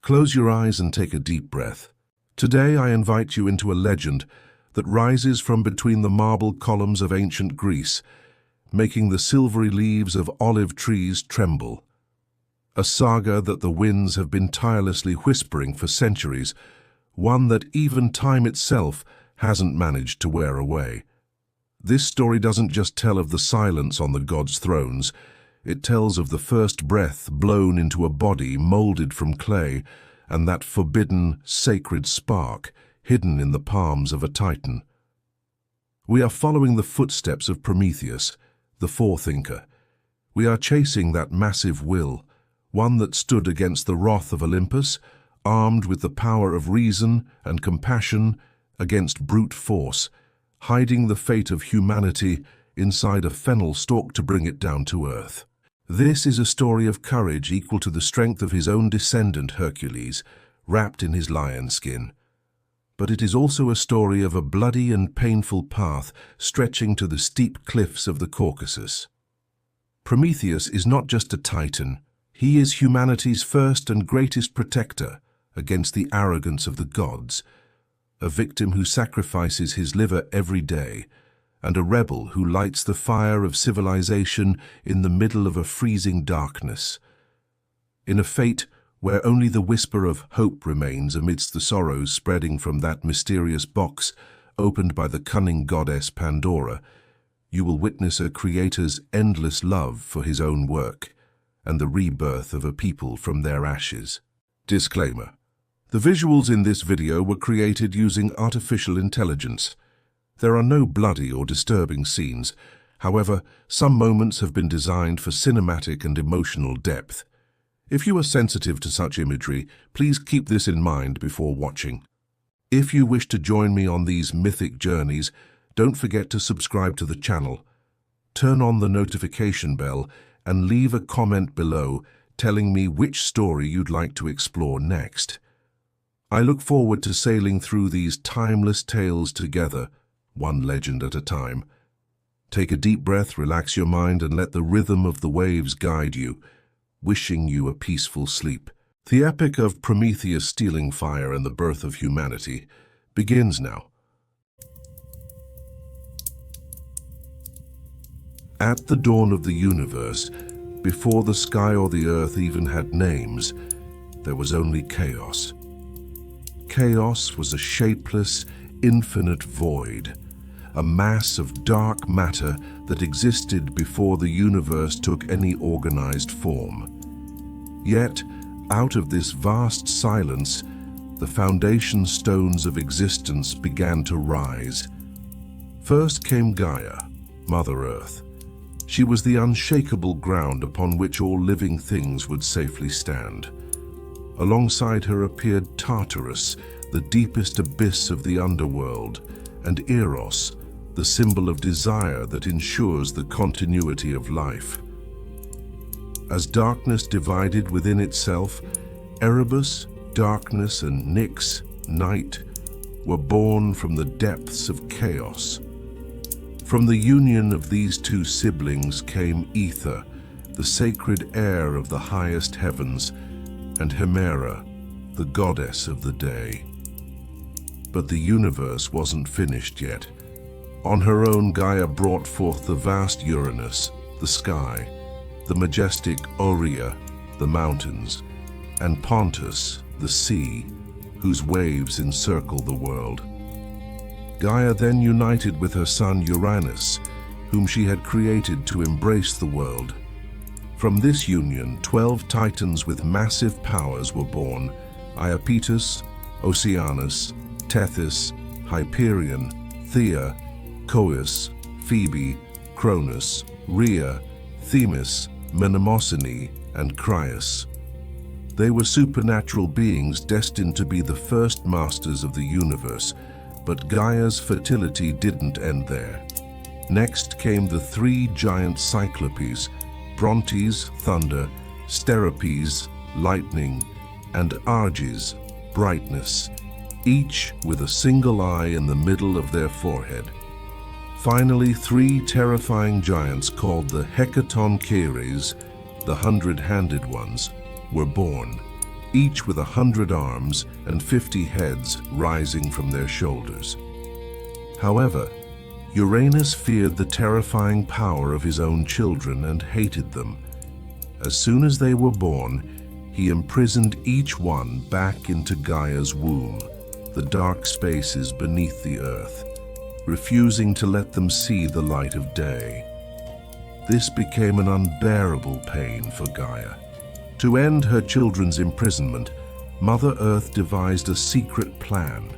Close your eyes and take a deep breath. Today I invite you into a legend that rises from between the marble columns of ancient Greece, making the silvery leaves of olive trees tremble. A saga that the winds have been tirelessly whispering for centuries, one that even time itself hasn't managed to wear away. This story doesn't just tell of the silence on the gods' thrones, it tells of the first breath blown into a body molded from clay and that forbidden, sacred spark hidden in the palms of a titan. We are following the footsteps of Prometheus, the forethinker. We are chasing that massive will, one that stood against the wrath of Olympus, armed with the power of reason and compassion against brute force, hiding the fate of humanity inside a Fennel stalk to bring it down to earth. This is a story of courage equal to the strength of his own descendant Hercules, wrapped in his lion skin. But it is also a story of a bloody and painful path stretching to the steep cliffs of the Caucasus. Prometheus is not just a titan, he is humanity's first and greatest protector against the arrogance of the gods, a victim who sacrifices his liver every day, and a rebel who lights the fire of civilization in the middle of a freezing darkness. In a fate where only the whisper of hope remains amidst the sorrows spreading from that mysterious box opened by the cunning goddess Pandora, you will witness a creator's endless love for his own work and the rebirth of a people from their ashes. Disclaimer: the visuals in this video were created using artificial intelligence. There are no bloody or disturbing scenes. However, some moments have been designed for cinematic and emotional depth. If you are sensitive to such imagery, please keep this in mind before watching. If you wish to join me on these mythic journeys, don't forget to subscribe to the channel. Turn on the notification bell and leave a comment below telling me which story you'd like to explore next. I look forward to sailing through these timeless tales together, one legend at a time. Take a deep breath, relax your mind, and let the rhythm of the waves guide you, wishing you a peaceful sleep. The epic of Prometheus Stealing Fire and the birth of humanity begins now. At the dawn of the universe, before the sky or the earth even had names, there was only chaos. Chaos was a shapeless, infinite void, a mass of dark matter that existed before the universe took any organized form. Yet, out of this vast silence, the foundation stones of existence began to rise. First came Gaia, Mother Earth. She was the unshakable ground upon which all living things would safely stand. Alongside her appeared Tartarus, the deepest abyss of the underworld, and Eros, the symbol of desire that ensures the continuity of life. As darkness divided within itself, Erebus, darkness, and Nyx, night, were born from the depths of chaos. From the union of these two siblings came Ether, the sacred air of the highest heavens, and Hemera, the goddess of the day. But the universe wasn't finished yet. On her own, Gaia brought forth the vast Uranus, the sky, the majestic Aurea, the mountains, and Pontus, the sea, whose waves encircle the world. Gaia then united with her son Uranus, whom she had created to embrace the world. From this union, 12 titans with massive powers were born: Iapetus, Oceanus, Tethys, Hyperion, Thea, Coeus, Phoebe, Cronus, Rhea, Themis, Mnemosyne, and Crius. They were supernatural beings destined to be the first masters of the universe, but Gaia's fertility didn't end there. Next came the 3 giant Cyclopes, Brontes, thunder, Steropes, lightning, and Arges, brightness, each with a single eye in the middle of their forehead. Finally, 3 terrifying giants called the Hecatoncheires, the 100-handed ones, were born. each with 100 arms and 50 heads rising from their shoulders. However, Uranus feared the terrifying power of his own children and hated them. As soon as they were born, he imprisoned each one back into Gaia's womb, the dark spaces beneath the earth, refusing to let them see the light of day. This became an unbearable pain for Gaia. To end her children's imprisonment, Mother Earth devised a secret plan.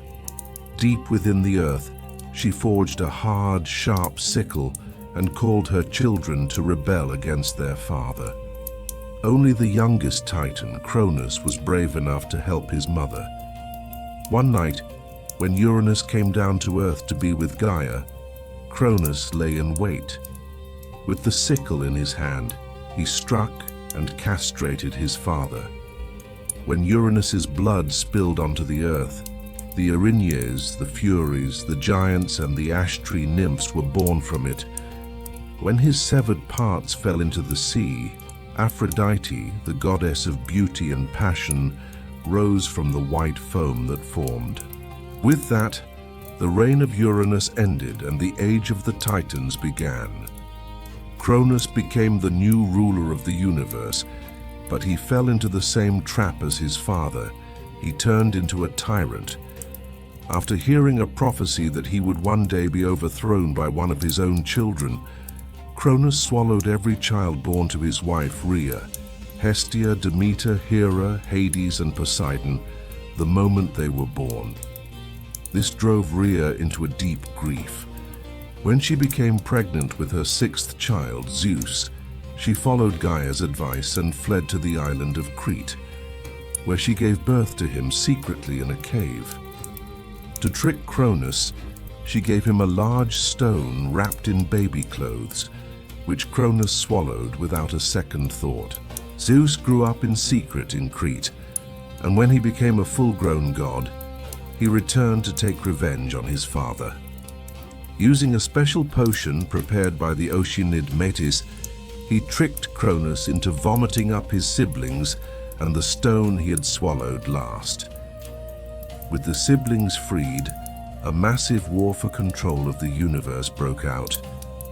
Deep within the earth, she forged a hard, sharp sickle and called her children to rebel against their father. Only the youngest Titan, Cronus, was brave enough to help his mother. One night, when Uranus came down to Earth to be with Gaia, Cronus lay in wait. With the sickle in his hand, he struck and castrated his father. When Uranus's blood spilled onto the earth, the Erinyes, the Furies, the giants, and the ash tree nymphs were born from it. When his severed parts fell into the sea, Aphrodite, the goddess of beauty and passion, rose from the white foam that formed. With that, the reign of Uranus ended and the age of the Titans began. Cronus became the new ruler of the universe, but he fell into the same trap as his father. He turned into a tyrant. After hearing a prophecy that he would one day be overthrown by one of his own children, Cronus swallowed every child born to his wife Rhea, Hestia, Demeter, Hera, Hades, and Poseidon, the moment they were born. This drove Rhea into a deep grief. When she became pregnant with her sixth child, Zeus, she followed Gaia's advice and fled to the island of Crete, where she gave birth to him secretly in a cave. To trick Cronus, she gave him a large stone wrapped in baby clothes, which Cronus swallowed without a second thought. Zeus grew up in secret in Crete, and when he became a full-grown god, he returned to take revenge on his father. Using a special potion prepared by the Oceanid Metis, he tricked Cronus into vomiting up his siblings and the stone he had swallowed last. With the siblings freed, a massive war for control of the universe broke out,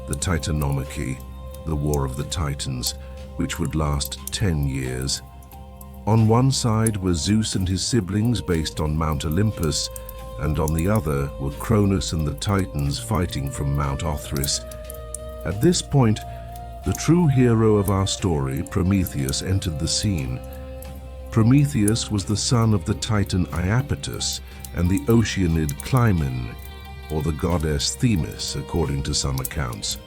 the Titanomachy, the War of the Titans, which would last 10 years. On one side were Zeus and his siblings based on Mount Olympus, and on the other were Cronus and the Titans fighting from Mount Othrys. At this point, the true hero of our story, Prometheus, entered the scene. Prometheus was the son of the Titan Iapetus and the Oceanid Clymene, or the goddess Themis, according to some accounts.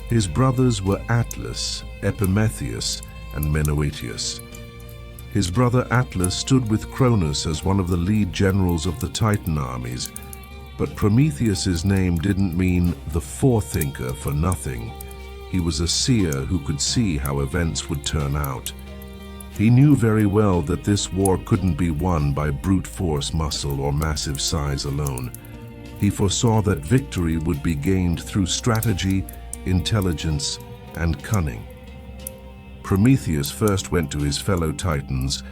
His brothers were Atlas, Epimetheus, and Menoetius. His brother Atlas stood with Cronus as one of the lead generals of the Titan armies, but Prometheus's name didn't mean the forethinker for nothing. He was a seer who could see how events would turn out. He knew very well that this war couldn't be won by brute force muscle or massive size alone. He foresaw that victory would be gained through strategy, intelligence, and cunning. Prometheus first went to his fellow Titans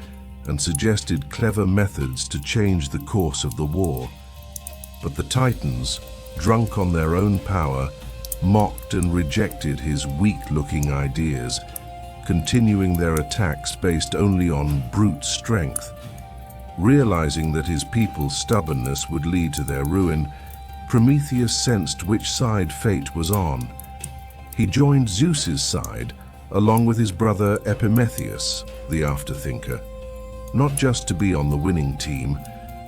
and suggested clever methods to change the course of the war. But the Titans, drunk on their own power, mocked and rejected his weak-looking ideas, continuing their attacks based only on brute strength. Realizing that his people's stubbornness would lead to their ruin, Prometheus sensed which side fate was on. He joined Zeus's side, along with his brother Epimetheus, the afterthinker, not just to be on the winning team,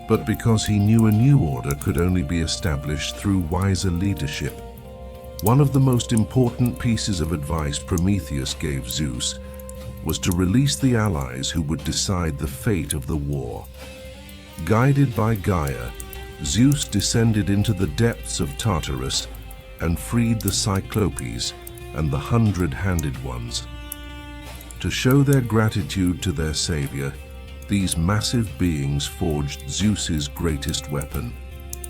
but because he knew a new order could only be established through wiser leadership. One of the most important pieces of advice Prometheus gave Zeus was to release the allies who would decide the fate of the war. Guided by Gaia, Zeus descended into the depths of Tartarus and freed the Cyclopes and the 100-handed ones. To show their gratitude to their savior, these massive beings forged Zeus's greatest weapon,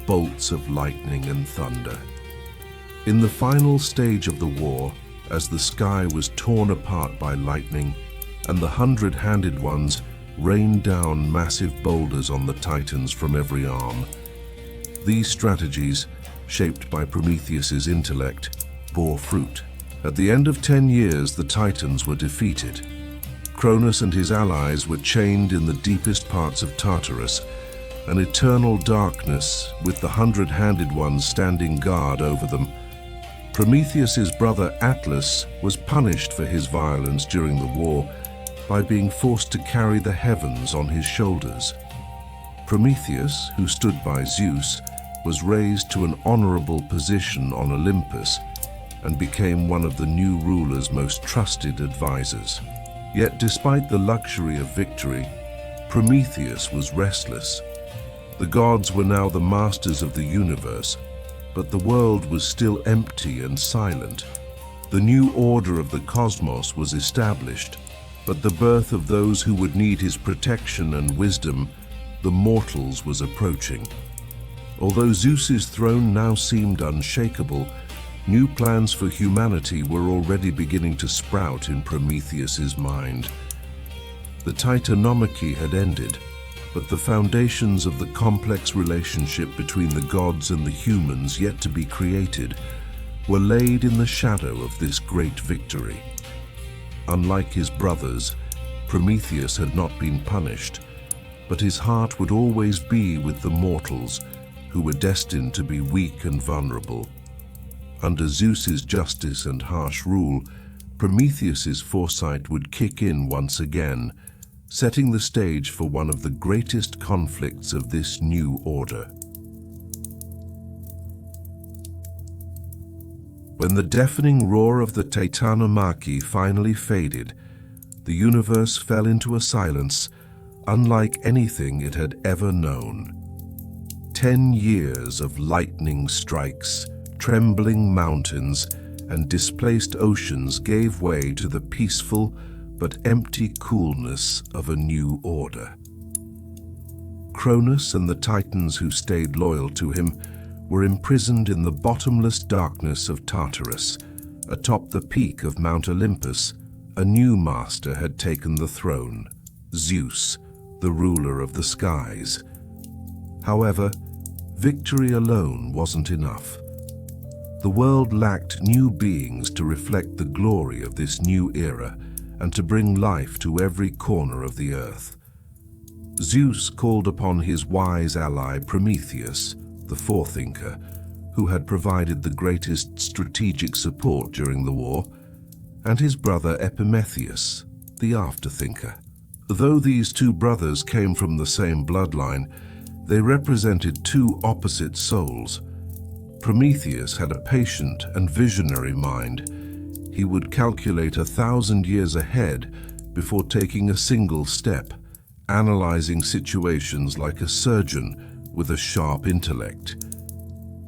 bolts of lightning and thunder. In the final stage of the war, as the sky was torn apart by lightning and the 100-handed ones, rained down massive boulders on the Titans from every arm. These strategies, shaped by Prometheus's intellect, bore fruit. At the end of 10 years, the Titans were defeated. Cronus and his allies were chained in the deepest parts of Tartarus, an eternal darkness with the hundred-handed ones standing guard over them. Prometheus's brother Atlas was punished for his violence during the war by being forced to carry the heavens on his shoulders. Prometheus, who stood by Zeus, was raised to an honorable position on Olympus and became one of the new ruler's most trusted advisors. Yet despite the luxury of victory, Prometheus was restless. The gods were now the masters of the universe, but the world was still empty and silent. The new order of the cosmos was established, but the birth of those who would need his protection and wisdom, the mortals, was approaching. Although Zeus's throne now seemed unshakable, new plans for humanity were already beginning to sprout in Prometheus's mind. The Titanomachy had ended, but the foundations of the complex relationship between the gods and the humans yet to be created were laid in the shadow of this great victory. Unlike his brothers, Prometheus had not been punished, but his heart would always be with the mortals, who were destined to be weak and vulnerable. Under Zeus's justice and harsh rule, Prometheus's foresight would kick in once again, setting the stage for one of the greatest conflicts of this new order. When the deafening roar of the Titanomachy finally faded, the universe fell into a silence unlike anything it had ever known. 10 years of lightning strikes, trembling mountains, and displaced oceans gave way to the peaceful but empty coolness of a new order. Cronus and the Titans who stayed loyal to him were imprisoned in the bottomless darkness of Tartarus. Atop the peak of Mount Olympus, a new master had taken the throne, Zeus, the ruler of the skies. However, victory alone wasn't enough. The world lacked new beings to reflect the glory of this new era and to bring life to every corner of the earth. Zeus called upon his wise ally Prometheus, the forethinker, who had provided the greatest strategic support during the war, and his brother Epimetheus, the afterthinker. Though these two brothers came from the same bloodline, they represented two opposite souls. Prometheus had a patient and visionary mind. He would calculate 1,000 years ahead before taking a single step, analyzing situations like a surgeon with a sharp intellect.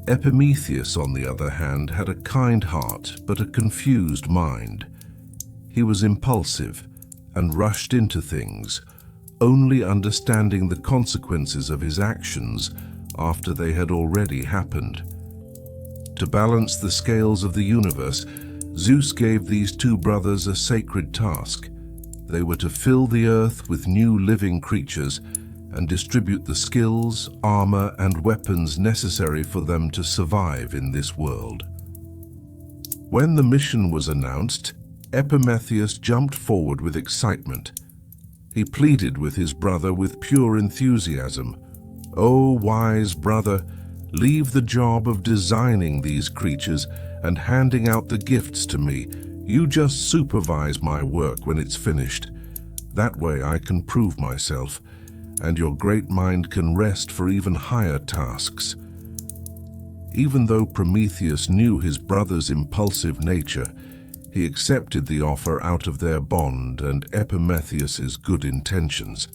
Epimetheus, on the other hand, had a kind heart but a confused mind. He was impulsive and rushed into things, only understanding the consequences of his actions after they had already happened. To balance the scales of the universe, Zeus gave these two brothers a sacred task. They were to fill the earth with new living creatures and distribute the skills, armor, and weapons necessary for them to survive in this world. When the mission was announced, Epimetheus jumped forward with excitement. He pleaded with his brother with pure enthusiasm. "Oh, wise brother, leave the job of designing these creatures and handing out the gifts to me. You just supervise my work when it's finished. That way I can prove myself, and your great mind can rest for even higher tasks." Even though Prometheus knew his brother's impulsive nature, he accepted the offer out of their bond and Epimetheus's good intentions.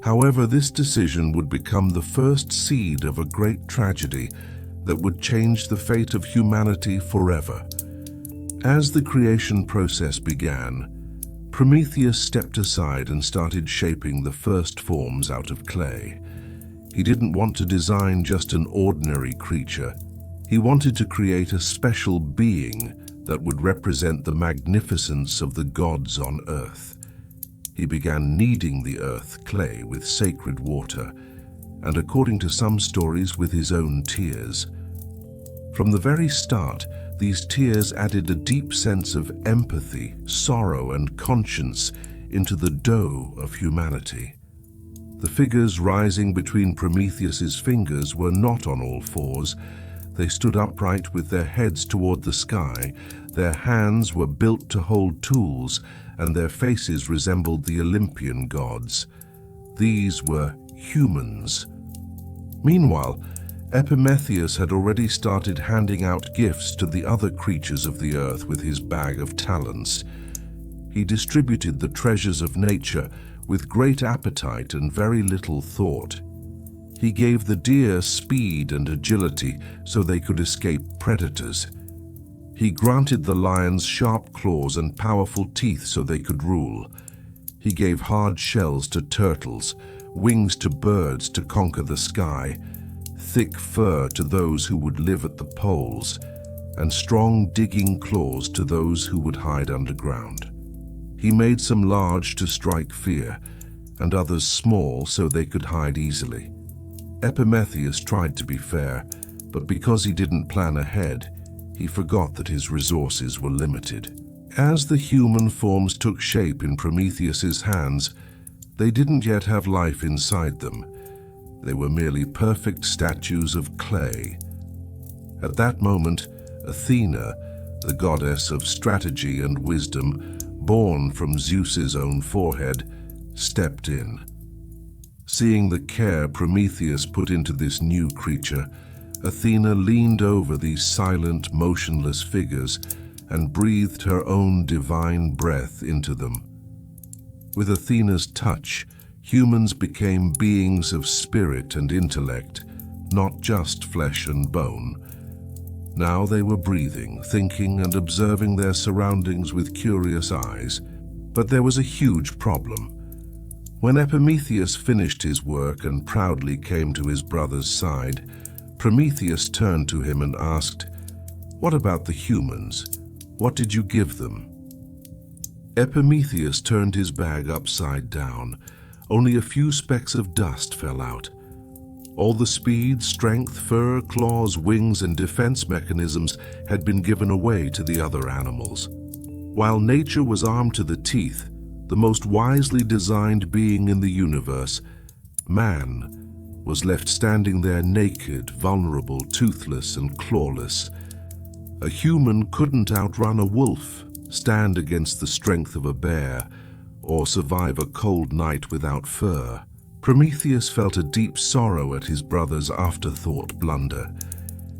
However, this decision would become the first seed of a great tragedy that would change the fate of humanity forever. As the creation process began, Prometheus stepped aside and started shaping the first forms out of clay. He didn't want to design just an ordinary creature. He wanted to create a special being that would represent the magnificence of the gods on earth. He began kneading the earth clay with sacred water, and according to some stories, with his own tears. From the very start, these tears added a deep sense of empathy, sorrow, and conscience into the dough of humanity. The figures rising between Prometheus's fingers were not on all fours. They stood upright with their heads toward the sky. Their hands were built to hold tools, and their faces resembled the Olympian gods. These were humans. Meanwhile, Epimetheus had already started handing out gifts to the other creatures of the earth with his bag of talents. He distributed the treasures of nature with great appetite and very little thought. He gave the deer speed and agility so they could escape predators. He granted the lions sharp claws and powerful teeth so they could rule. He gave hard shells to turtles, wings to birds to conquer the sky, thick fur to those who would live at the poles, and strong digging claws to those who would hide underground. He made some large to strike fear, and others small so they could hide easily. Epimetheus tried to be fair, but because he didn't plan ahead, he forgot that his resources were limited. As the human forms took shape in Prometheus's hands, they didn't yet have life inside them. They were merely perfect statues of clay. At that moment, Athena, the goddess of strategy and wisdom, born from Zeus's own forehead, stepped in. Seeing the care Prometheus put into this new creature, Athena leaned over these silent, motionless figures and breathed her own divine breath into them. With Athena's touch, humans became beings of spirit and intellect, not just flesh and bone. Now they were breathing, thinking, and observing their surroundings with curious eyes. But there was a huge problem. When Epimetheus finished his work and proudly came to his brother's side, Prometheus turned to him and asked, "What about the humans? What did you give them?" Epimetheus turned his bag upside down. Only a few specks of dust fell out. All the speed, strength, fur, claws, wings, and defense mechanisms had been given away to the other animals. While nature was armed to the teeth, the most wisely designed being in the universe, man, was left standing there naked, vulnerable, toothless, and clawless. A human couldn't outrun a wolf, stand against the strength of a bear, or survive a cold night without fur. Prometheus felt a deep sorrow at his brother's afterthought blunder.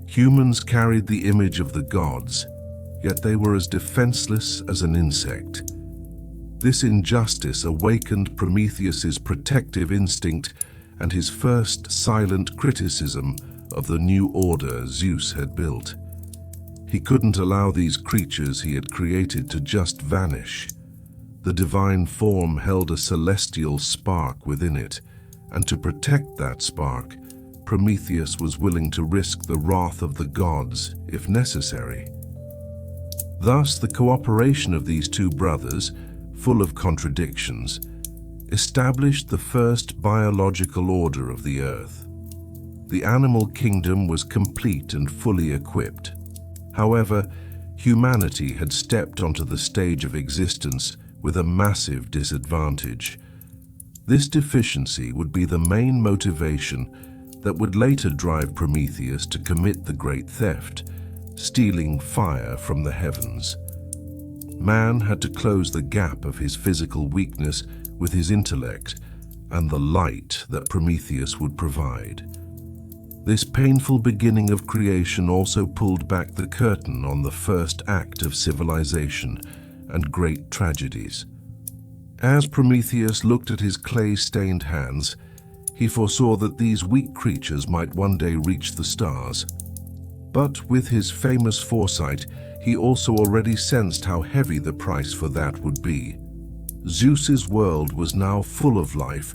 Humans carried the image of the gods, yet they were as defenseless as an insect. This injustice awakened Prometheus's protective instinct and his first silent criticism of the new order Zeus had built. He couldn't allow these creatures he had created to just vanish. The divine form held a celestial spark within it, and to protect that spark, Prometheus was willing to risk the wrath of the gods if necessary. Thus, the cooperation of these two brothers, full of contradictions, established the first biological order of the earth. The animal kingdom was complete and fully equipped. However, humanity had stepped onto the stage of existence with a massive disadvantage. This deficiency would be the main motivation that would later drive Prometheus to commit the great theft, stealing fire from the heavens. Man had to close the gap of his physical weakness with his intellect and the light that Prometheus would provide. This painful beginning of creation also pulled back the curtain on the first act of civilization and great tragedies. As Prometheus looked at his clay-stained hands, he foresaw that these weak creatures might one day reach the stars. But with his famous foresight, he also already sensed how heavy the price for that would be. Zeus's world was now full of life,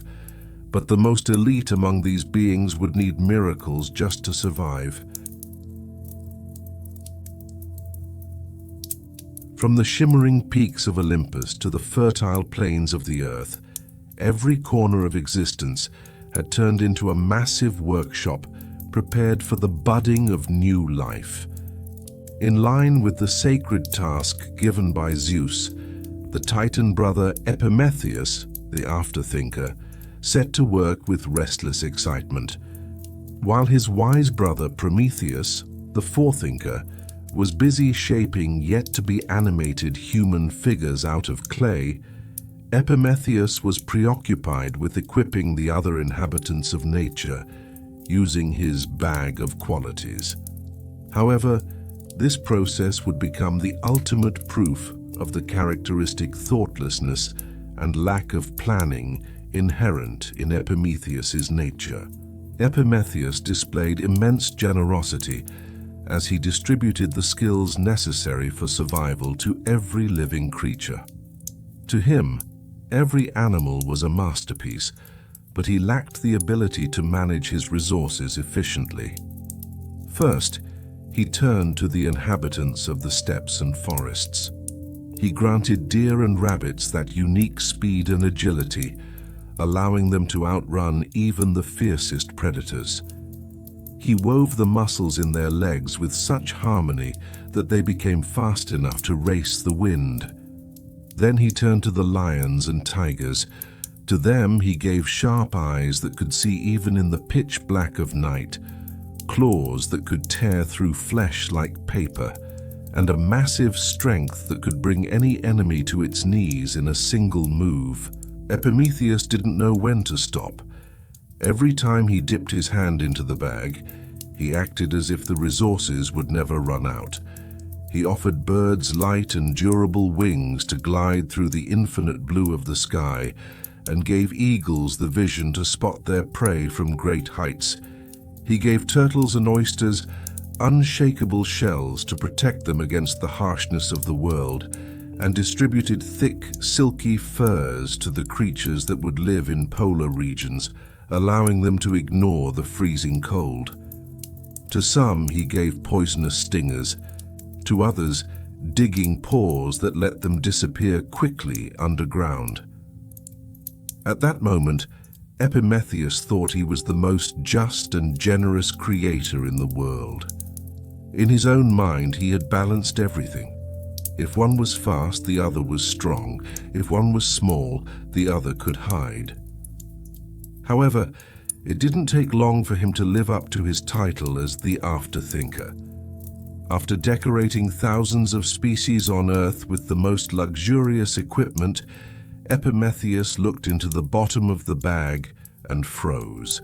but the most elite among these beings would need miracles just to survive. From the shimmering peaks of Olympus to the fertile plains of the earth, every corner of existence had turned into a massive workshop prepared for the budding of new life. In line with the sacred task given by Zeus, the Titan brother Epimetheus, the afterthinker, set to work with restless excitement. While his wise brother Prometheus, the forethinker, was busy shaping yet-to-be-animated human figures out of clay, Epimetheus was preoccupied with equipping the other inhabitants of nature, using his bag of qualities. However, this process would become the ultimate proof of the characteristic thoughtlessness and lack of planning inherent in Epimetheus's nature. Epimetheus displayed immense generosity as he distributed the skills necessary for survival to every living creature. To him, every animal was a masterpiece, but he lacked the ability to manage his resources efficiently. First, he turned to the inhabitants of the steppes and forests. He granted deer and rabbits that unique speed and agility, allowing them to outrun even the fiercest predators. He wove the muscles in their legs with such harmony that they became fast enough to race the wind. Then he turned to the lions and tigers. To them he gave sharp eyes that could see even in the pitch black of night, claws that could tear through flesh like paper, and a massive strength that could bring any enemy to its knees in a single move. Epimetheus didn't know when to stop. Every time he dipped his hand into the bag, he acted as if the resources would never run out. He offered birds light and durable wings to glide through the infinite blue of the sky, and gave eagles the vision to spot their prey from great heights. He gave turtles and oysters unshakable shells to protect them against the harshness of the world, and distributed thick, silky furs to the creatures that would live in polar regions, allowing them to ignore the freezing cold. To some he gave poisonous stingers, to others digging paws that let them disappear quickly underground. At that moment, Epimetheus thought he was the most just and generous creator in the world. In his own mind, he had balanced everything. If one was fast, the other was strong. If one was small, the other could hide. However, it didn't take long for him to live up to his title as the Afterthinker. After decorating thousands of species on Earth with the most luxurious equipment, Epimetheus looked into the bottom of the bag and froze.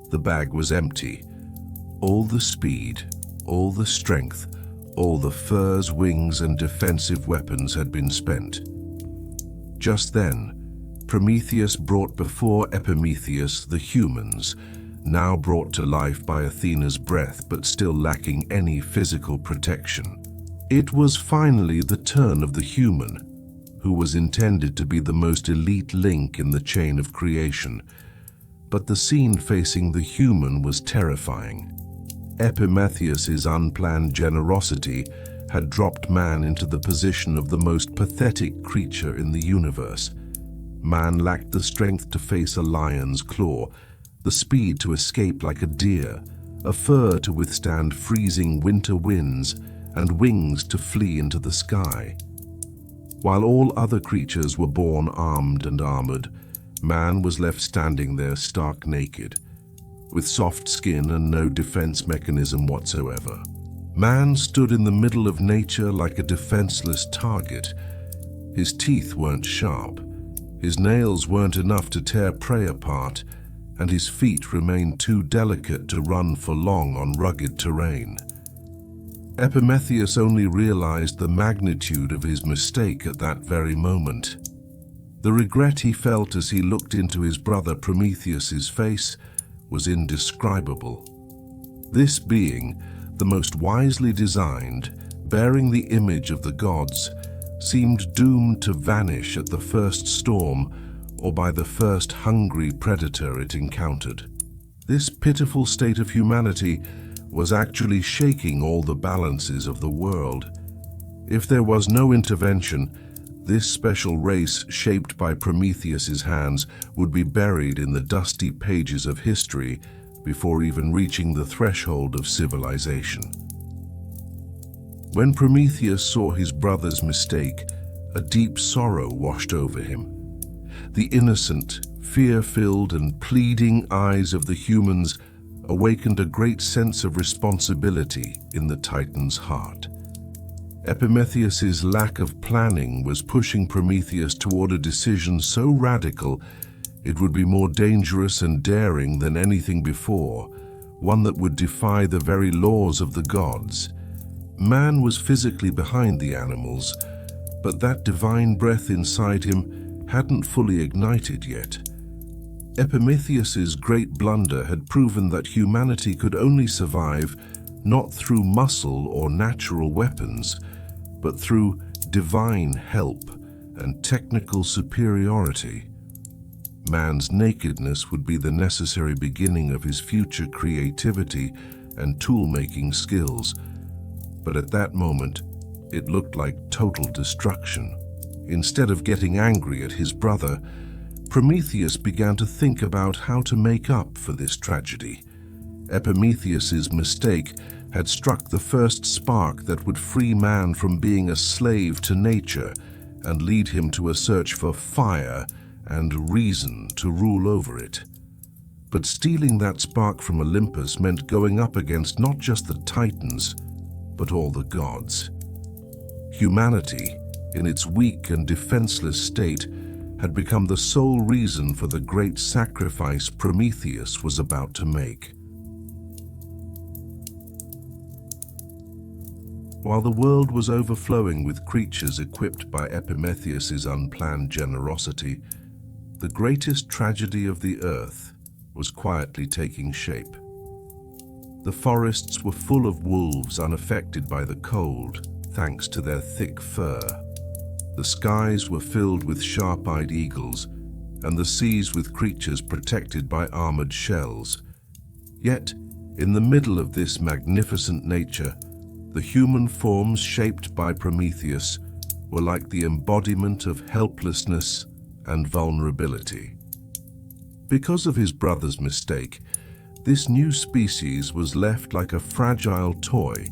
The bag was empty. All the speed, all the strength, all the furs, wings, and defensive weapons had been spent. Just then, Prometheus brought before Epimetheus the humans, now brought to life by Athena's breath but still lacking any physical protection. It was finally the turn of the human, who was intended to be the most elite link in the chain of creation. But the scene facing the human was terrifying. Epimetheus's unplanned generosity had dropped man into the position of the most pathetic creature in the universe. Man lacked the strength to face a lion's claw, the speed to escape like a deer, a fur to withstand freezing winter winds, and wings to flee into the sky. While all other creatures were born armed and armored, man was left standing there stark naked, with soft skin and no defense mechanism whatsoever. Man stood in the middle of nature like a defenseless target. His teeth weren't sharp, his nails weren't enough to tear prey apart, and his feet remained too delicate to run for long on rugged terrain. Epimetheus only realized the magnitude of his mistake at that very moment. The regret he felt as he looked into his brother Prometheus's face was indescribable. This being, the most wisely designed, bearing the image of the gods, seemed doomed to vanish at the first storm or by the first hungry predator it encountered. This pitiful state of humanity was actually shaking all the balances of the world. If there was no intervention, this special race shaped by Prometheus's hands would be buried in the dusty pages of history before even reaching the threshold of civilization. When Prometheus saw his brother's mistake, a deep sorrow washed over him. The innocent, fear-filled and pleading eyes of the humans awakened a great sense of responsibility in the Titan's heart. Epimetheus's lack of planning was pushing Prometheus toward a decision so radical it would be more dangerous and daring than anything before, one that would defy the very laws of the gods. Man was physically behind the animals, but that divine breath inside him hadn't fully ignited yet. Epimetheus's great blunder had proven that humanity could only survive not through muscle or natural weapons, but through divine help and technical superiority. Man's nakedness would be the necessary beginning of his future creativity and tool-making skills, but at that moment, it looked like total destruction. Instead of getting angry at his brother, Prometheus began to think about how to make up for this tragedy. Epimetheus's mistake had struck the first spark that would free man from being a slave to nature and lead him to a search for fire and reason to rule over it. But stealing that spark from Olympus meant going up against not just the Titans, but all the gods. Humanity, in its weak and defenseless state, had become the sole reason for the great sacrifice Prometheus was about to make. While the world was overflowing with creatures equipped by Epimetheus's unplanned generosity, the greatest tragedy of the earth was quietly taking shape. The forests were full of wolves unaffected by the cold, thanks to their thick fur. The skies were filled with sharp-eyed eagles, and the seas with creatures protected by armored shells. Yet, in the middle of this magnificent nature, the human forms shaped by Prometheus were like the embodiment of helplessness and vulnerability. Because of his brother's mistake, this new species was left like a fragile toy,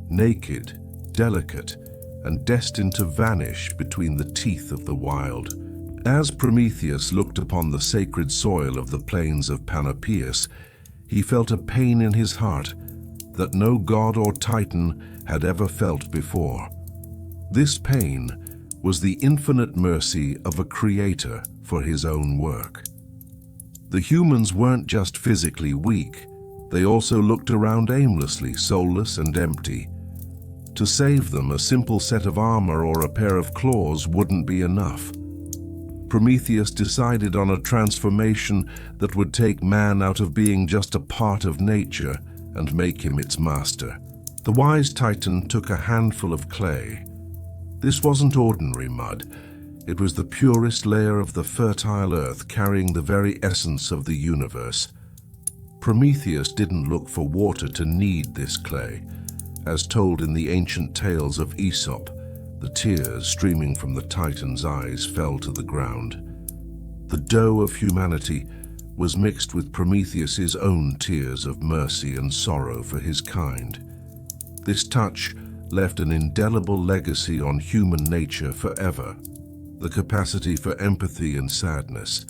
naked, delicate, and destined to vanish between the teeth of the wild. As Prometheus looked upon the sacred soil of the plains of Prometheus, he felt a pain in his heart that no god or titan had ever felt before. This pain was the infinite mercy of a creator for his own work. The humans weren't just physically weak, they also looked around aimlessly, soulless and empty. To save them, a simple set of armor or a pair of claws wouldn't be enough. Prometheus decided on a transformation that would take man out of being just a part of nature and make him its master. The wise Titan took a handful of clay. This wasn't ordinary mud. It was the purest layer of the fertile earth, carrying the very essence of the universe. Prometheus didn't look for water to knead this clay. As told in the ancient tales of Aesop, the tears streaming from the Titan's eyes fell to the ground. The dough of humanity was mixed with Prometheus's own tears of mercy and sorrow for his kind. This touch left an indelible legacy on human nature forever, the capacity for empathy and sadness.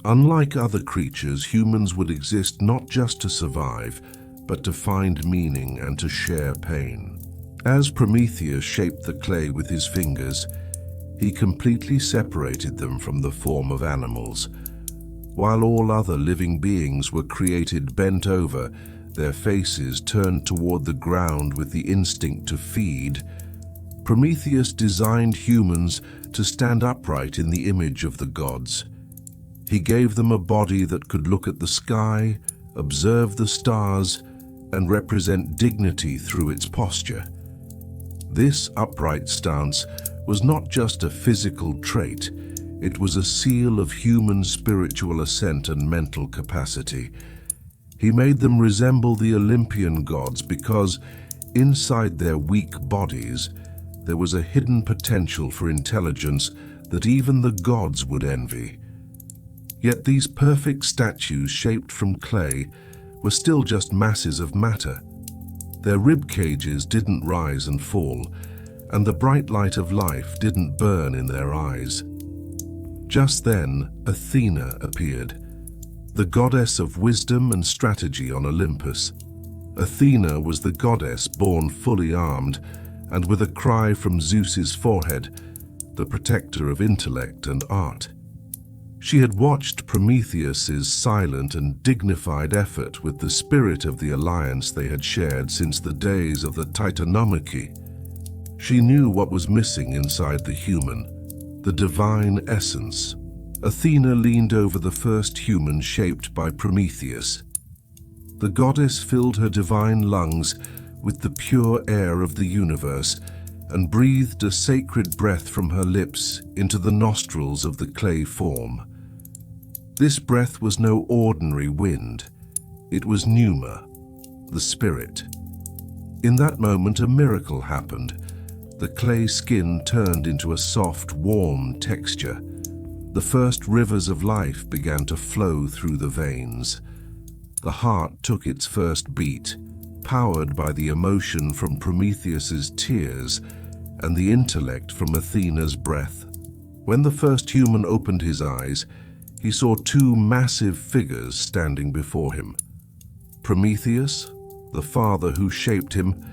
Unlike other creatures, humans would exist not just to survive, but to find meaning and to share pain. As Prometheus shaped the clay with his fingers, he completely separated them from the form of animals. While all other living beings were created bent over, their faces turned toward the ground with the instinct to feed, Prometheus designed humans to stand upright in the image of the gods. He gave them a body that could look at the sky, observe the stars, and represent dignity through its posture. This upright stance was not just a physical trait, it was a seal of human spiritual ascent and mental capacity. He made them resemble the Olympian gods because, inside their weak bodies, there was a hidden potential for intelligence that even the gods would envy. Yet these perfect statues shaped from clay were still just masses of matter. Their rib cages didn't rise and fall, and the bright light of life didn't burn in their eyes. Just then, Athena appeared, the goddess of wisdom and strategy on Olympus. Athena was the goddess born fully armed, and with a cry from Zeus's forehead, the protector of intellect and art. She had watched Prometheus's silent and dignified effort with the spirit of the alliance they had shared since the days of the Titanomachy. She knew what was missing inside the human, the divine essence. Athena leaned over the first human shaped by Prometheus. The goddess filled her divine lungs with the pure air of the universe and breathed a sacred breath from her lips into the nostrils of the clay form. This breath was no ordinary wind. It was pneuma, the spirit. In that moment, a miracle happened. The clay skin turned into a soft, warm texture. The first rivers of life began to flow through the veins. The heart took its first beat, powered by the emotion from Prometheus's tears and the intellect from Athena's breath. When the first human opened his eyes, he saw two massive figures standing before him. Prometheus, the father who shaped him,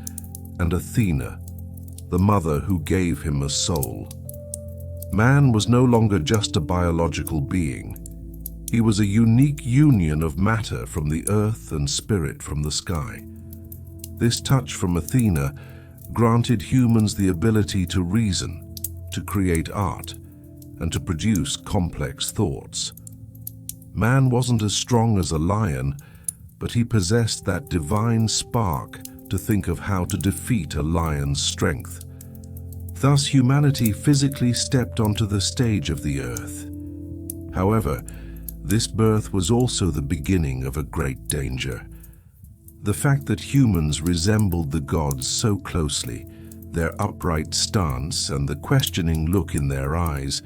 and Athena, the mother who gave him a soul. Man was no longer just a biological being. He was a unique union of matter from the earth and spirit from the sky. This touch from Athena granted humans the ability to reason, to create art, and to produce complex thoughts. Man wasn't as strong as a lion, but he possessed that divine spark to think of how to defeat a lion's strength. Thus, humanity physically stepped onto the stage of the earth. However, this birth was also the beginning of a great danger. The fact that humans resembled the gods so closely, their upright stance and the questioning look in their eyes,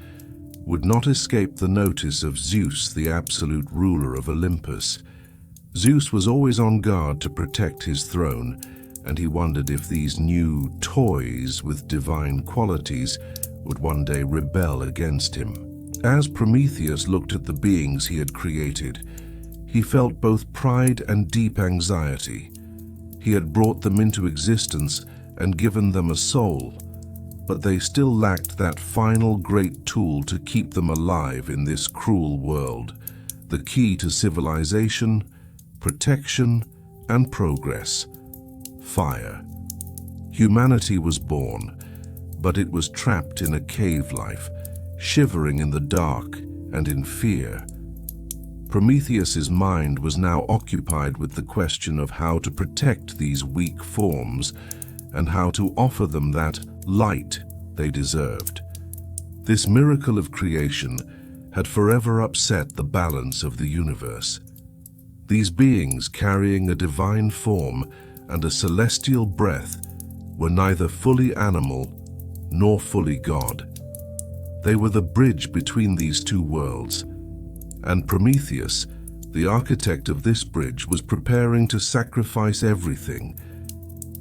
would not escape the notice of Zeus, the absolute ruler of Olympus. Zeus was always on guard to protect his throne, and he wondered if these new toys with divine qualities would one day rebel against him. As Prometheus looked at the beings he had created, he felt both pride and deep anxiety. He had brought them into existence and given them a soul, but they still lacked that final great tool to keep them alive in this cruel world, the key to civilization, protection, and progress: fire. Humanity was born, but it was trapped in a cave life, shivering in the dark and in fear. Prometheus's mind was now occupied with the question of how to protect these weak forms and how to offer them that light they deserved. This miracle of creation had forever upset the balance of the universe. These beings carrying a divine form and a celestial breath were neither fully animal nor fully God. They were the bridge between these two worlds, and Prometheus, the architect of this bridge, was preparing to sacrifice everything,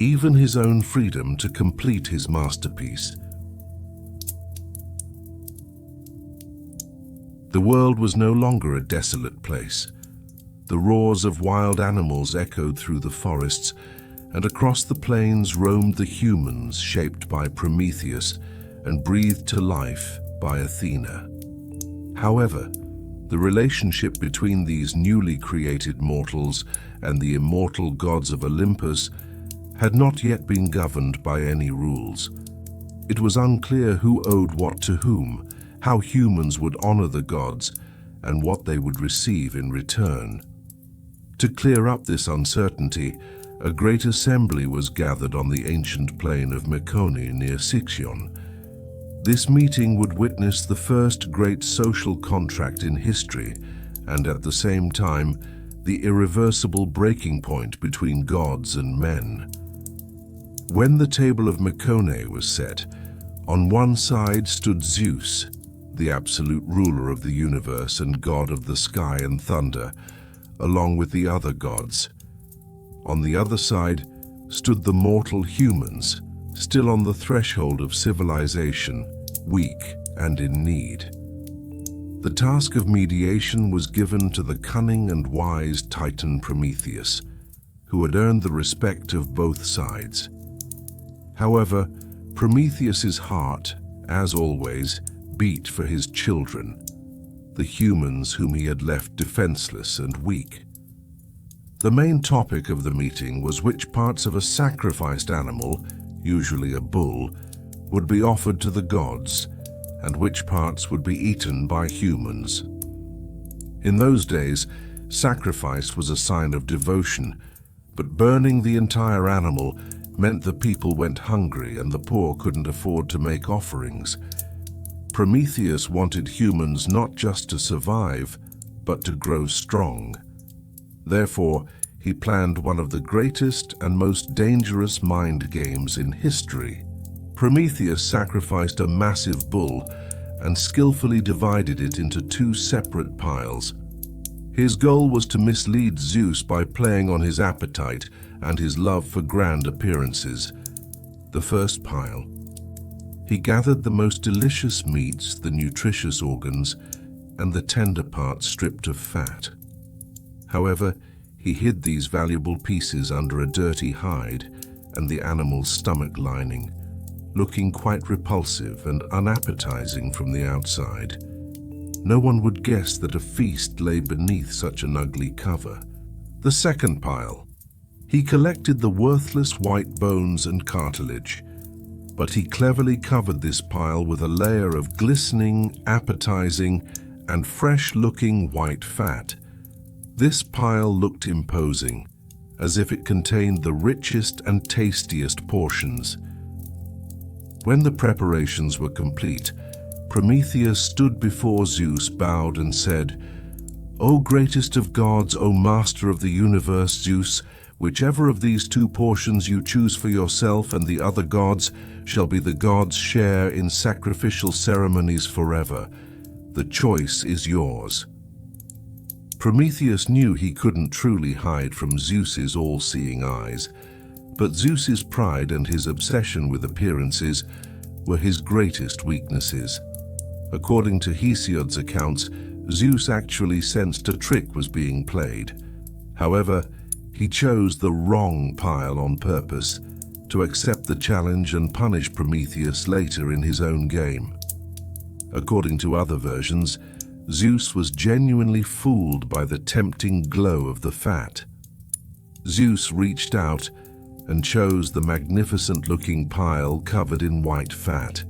even his own freedom, to complete his masterpiece. The world was no longer a desolate place. The roars of wild animals echoed through the forests, and across the plains roamed the humans shaped by Prometheus and breathed to life by Athena. However, the relationship between these newly created mortals and the immortal gods of Olympus had not yet been governed by any rules. It was unclear who owed what to whom, how humans would honor the gods, and what they would receive in return. To clear up this uncertainty, a great assembly was gathered on the ancient plain of Mecone near Sixion. This meeting would witness the first great social contract in history, and at the same time, the irreversible breaking point between gods and men. When the table of Mecone was set, On one side stood Zeus, the absolute ruler of the universe and god of the sky and thunder, along with the other gods. On the other side stood the mortal humans, still on the threshold of civilization, weak and in need. The task of mediation was given to the cunning and wise Titan Prometheus, who had earned the respect of both sides. However, Prometheus's heart, as always, beat for his children, the humans whom he had left defenseless and weak. The main topic of the meeting was which parts of a sacrificed animal, usually a bull, would be offered to the gods, and which parts would be eaten by humans. In those days, sacrifice was a sign of devotion, but burning the entire animal meant the people went hungry and the poor couldn't afford to make offerings. Prometheus wanted humans not just to survive, but to grow strong. Therefore, he planned one of the greatest and most dangerous mind games in history. Prometheus sacrificed a massive bull and skillfully divided it into two separate piles. His goal was to mislead Zeus by playing on his appetite and his love for grand appearances. The first pile. He gathered the most delicious meats, the nutritious organs, and the tender parts stripped of fat. However, he hid these valuable pieces under a dirty hide and the animal's stomach lining, looking quite repulsive and unappetizing from the outside. No one would guess that a feast lay beneath such an ugly cover. The second pile. He collected the worthless white bones and cartilage, but he cleverly covered this pile with a layer of glistening, appetizing, and fresh-looking white fat. This pile looked imposing, as if it contained the richest and tastiest portions. When the preparations were complete, Prometheus stood before Zeus, bowed, and said, "O greatest of gods, O master of the universe, Zeus, whichever of these two portions you choose for yourself and the other gods shall be the gods' share in sacrificial ceremonies forever. The choice is yours." Prometheus knew he couldn't truly hide from Zeus's all-seeing eyes, but Zeus's pride and his obsession with appearances were his greatest weaknesses. According to Hesiod's accounts, Zeus actually sensed a trick was being played. However, he chose the wrong pile on purpose to accept the challenge and punish Prometheus later in his own game. According to other versions, Zeus was genuinely fooled by the tempting glow of the fat. Zeus reached out and chose the magnificent-looking pile covered in white fat.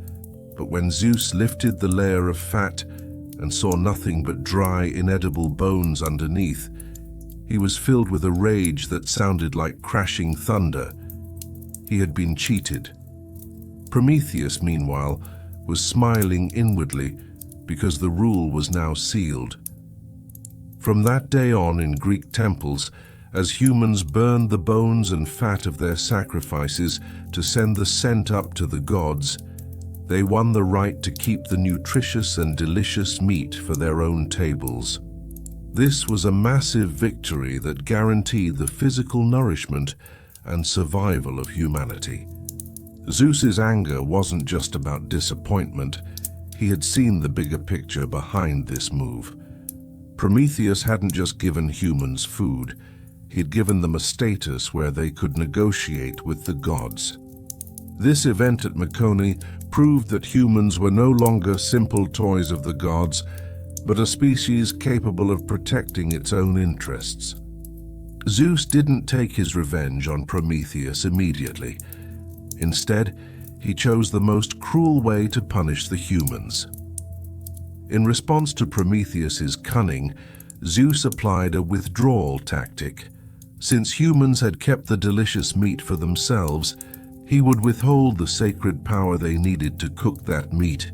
But when Zeus lifted the layer of fat and saw nothing but dry, inedible bones underneath, he was filled with a rage that sounded like crashing thunder. He had been cheated. Prometheus, meanwhile, was smiling inwardly because the rule was now sealed. From that day on in Greek temples, as humans burned the bones and fat of their sacrifices to send the scent up to the gods, they won the right to keep the nutritious and delicious meat for their own tables. This was a massive victory that guaranteed the physical nourishment and survival of humanity. Zeus's anger wasn't just about disappointment. He had seen the bigger picture behind this move. Prometheus hadn't just given humans food, he'd given them a status where they could negotiate with the gods. This event at Mecone proved that humans were no longer simple toys of the gods, but a species capable of protecting its own interests. Zeus didn't take his revenge on Prometheus immediately. Instead, he chose the most cruel way to punish the humans. In response to Prometheus's cunning, Zeus applied a withdrawal tactic. Since humans had kept the delicious meat for themselves, he would withhold the sacred power they needed to cook that meat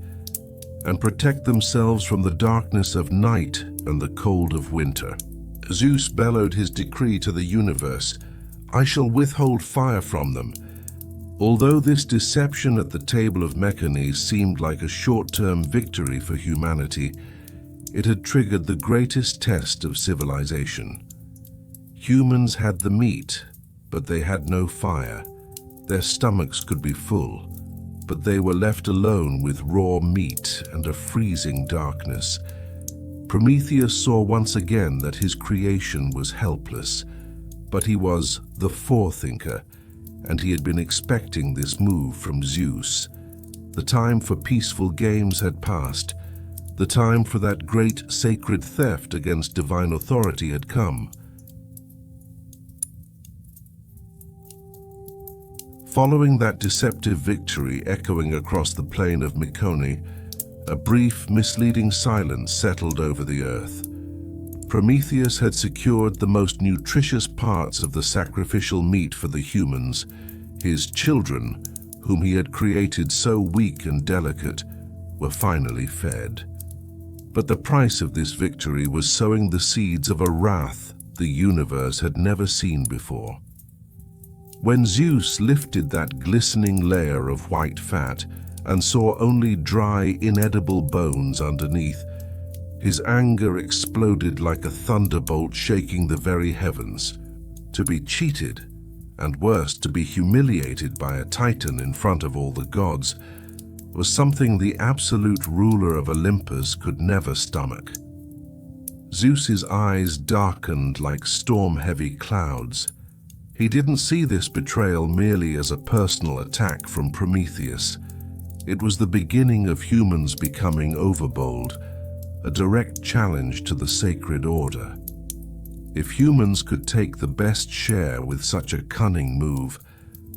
and protect themselves from the darkness of night and the cold of winter. Zeus bellowed his decree to the universe, "I shall withhold fire from them. Although this deception at the table of Mecone seemed like a short-term victory for humanity, it had triggered the greatest test of civilization. Humans had the meat, but they had no fire. Their stomachs could be full, but they were left alone with raw meat and a freezing darkness. Prometheus saw once again that his creation was helpless, but he was the forethinker, and he had been expecting this move from Zeus. The time for peaceful games had passed. The time for that great sacred theft against divine authority had come. Following that deceptive victory echoing across the plain of Mecone, a brief, misleading silence settled over the earth. Prometheus had secured the most nutritious parts of the sacrificial meat for the humans, his children, whom he had created so weak and delicate, were finally fed. But the price of this victory was sowing the seeds of a wrath the universe had never seen before. When Zeus lifted that glistening layer of white fat and saw only dry, inedible bones underneath, his anger exploded like a thunderbolt shaking the very heavens. To be cheated, and worse, to be humiliated by a titan in front of all the gods, was something the absolute ruler of Olympus could never stomach. Zeus's eyes darkened like storm-heavy clouds. He didn't see this betrayal merely as a personal attack from Prometheus. It was the beginning of humans becoming overbold, a direct challenge to the sacred order. If humans could take the best share with such a cunning move,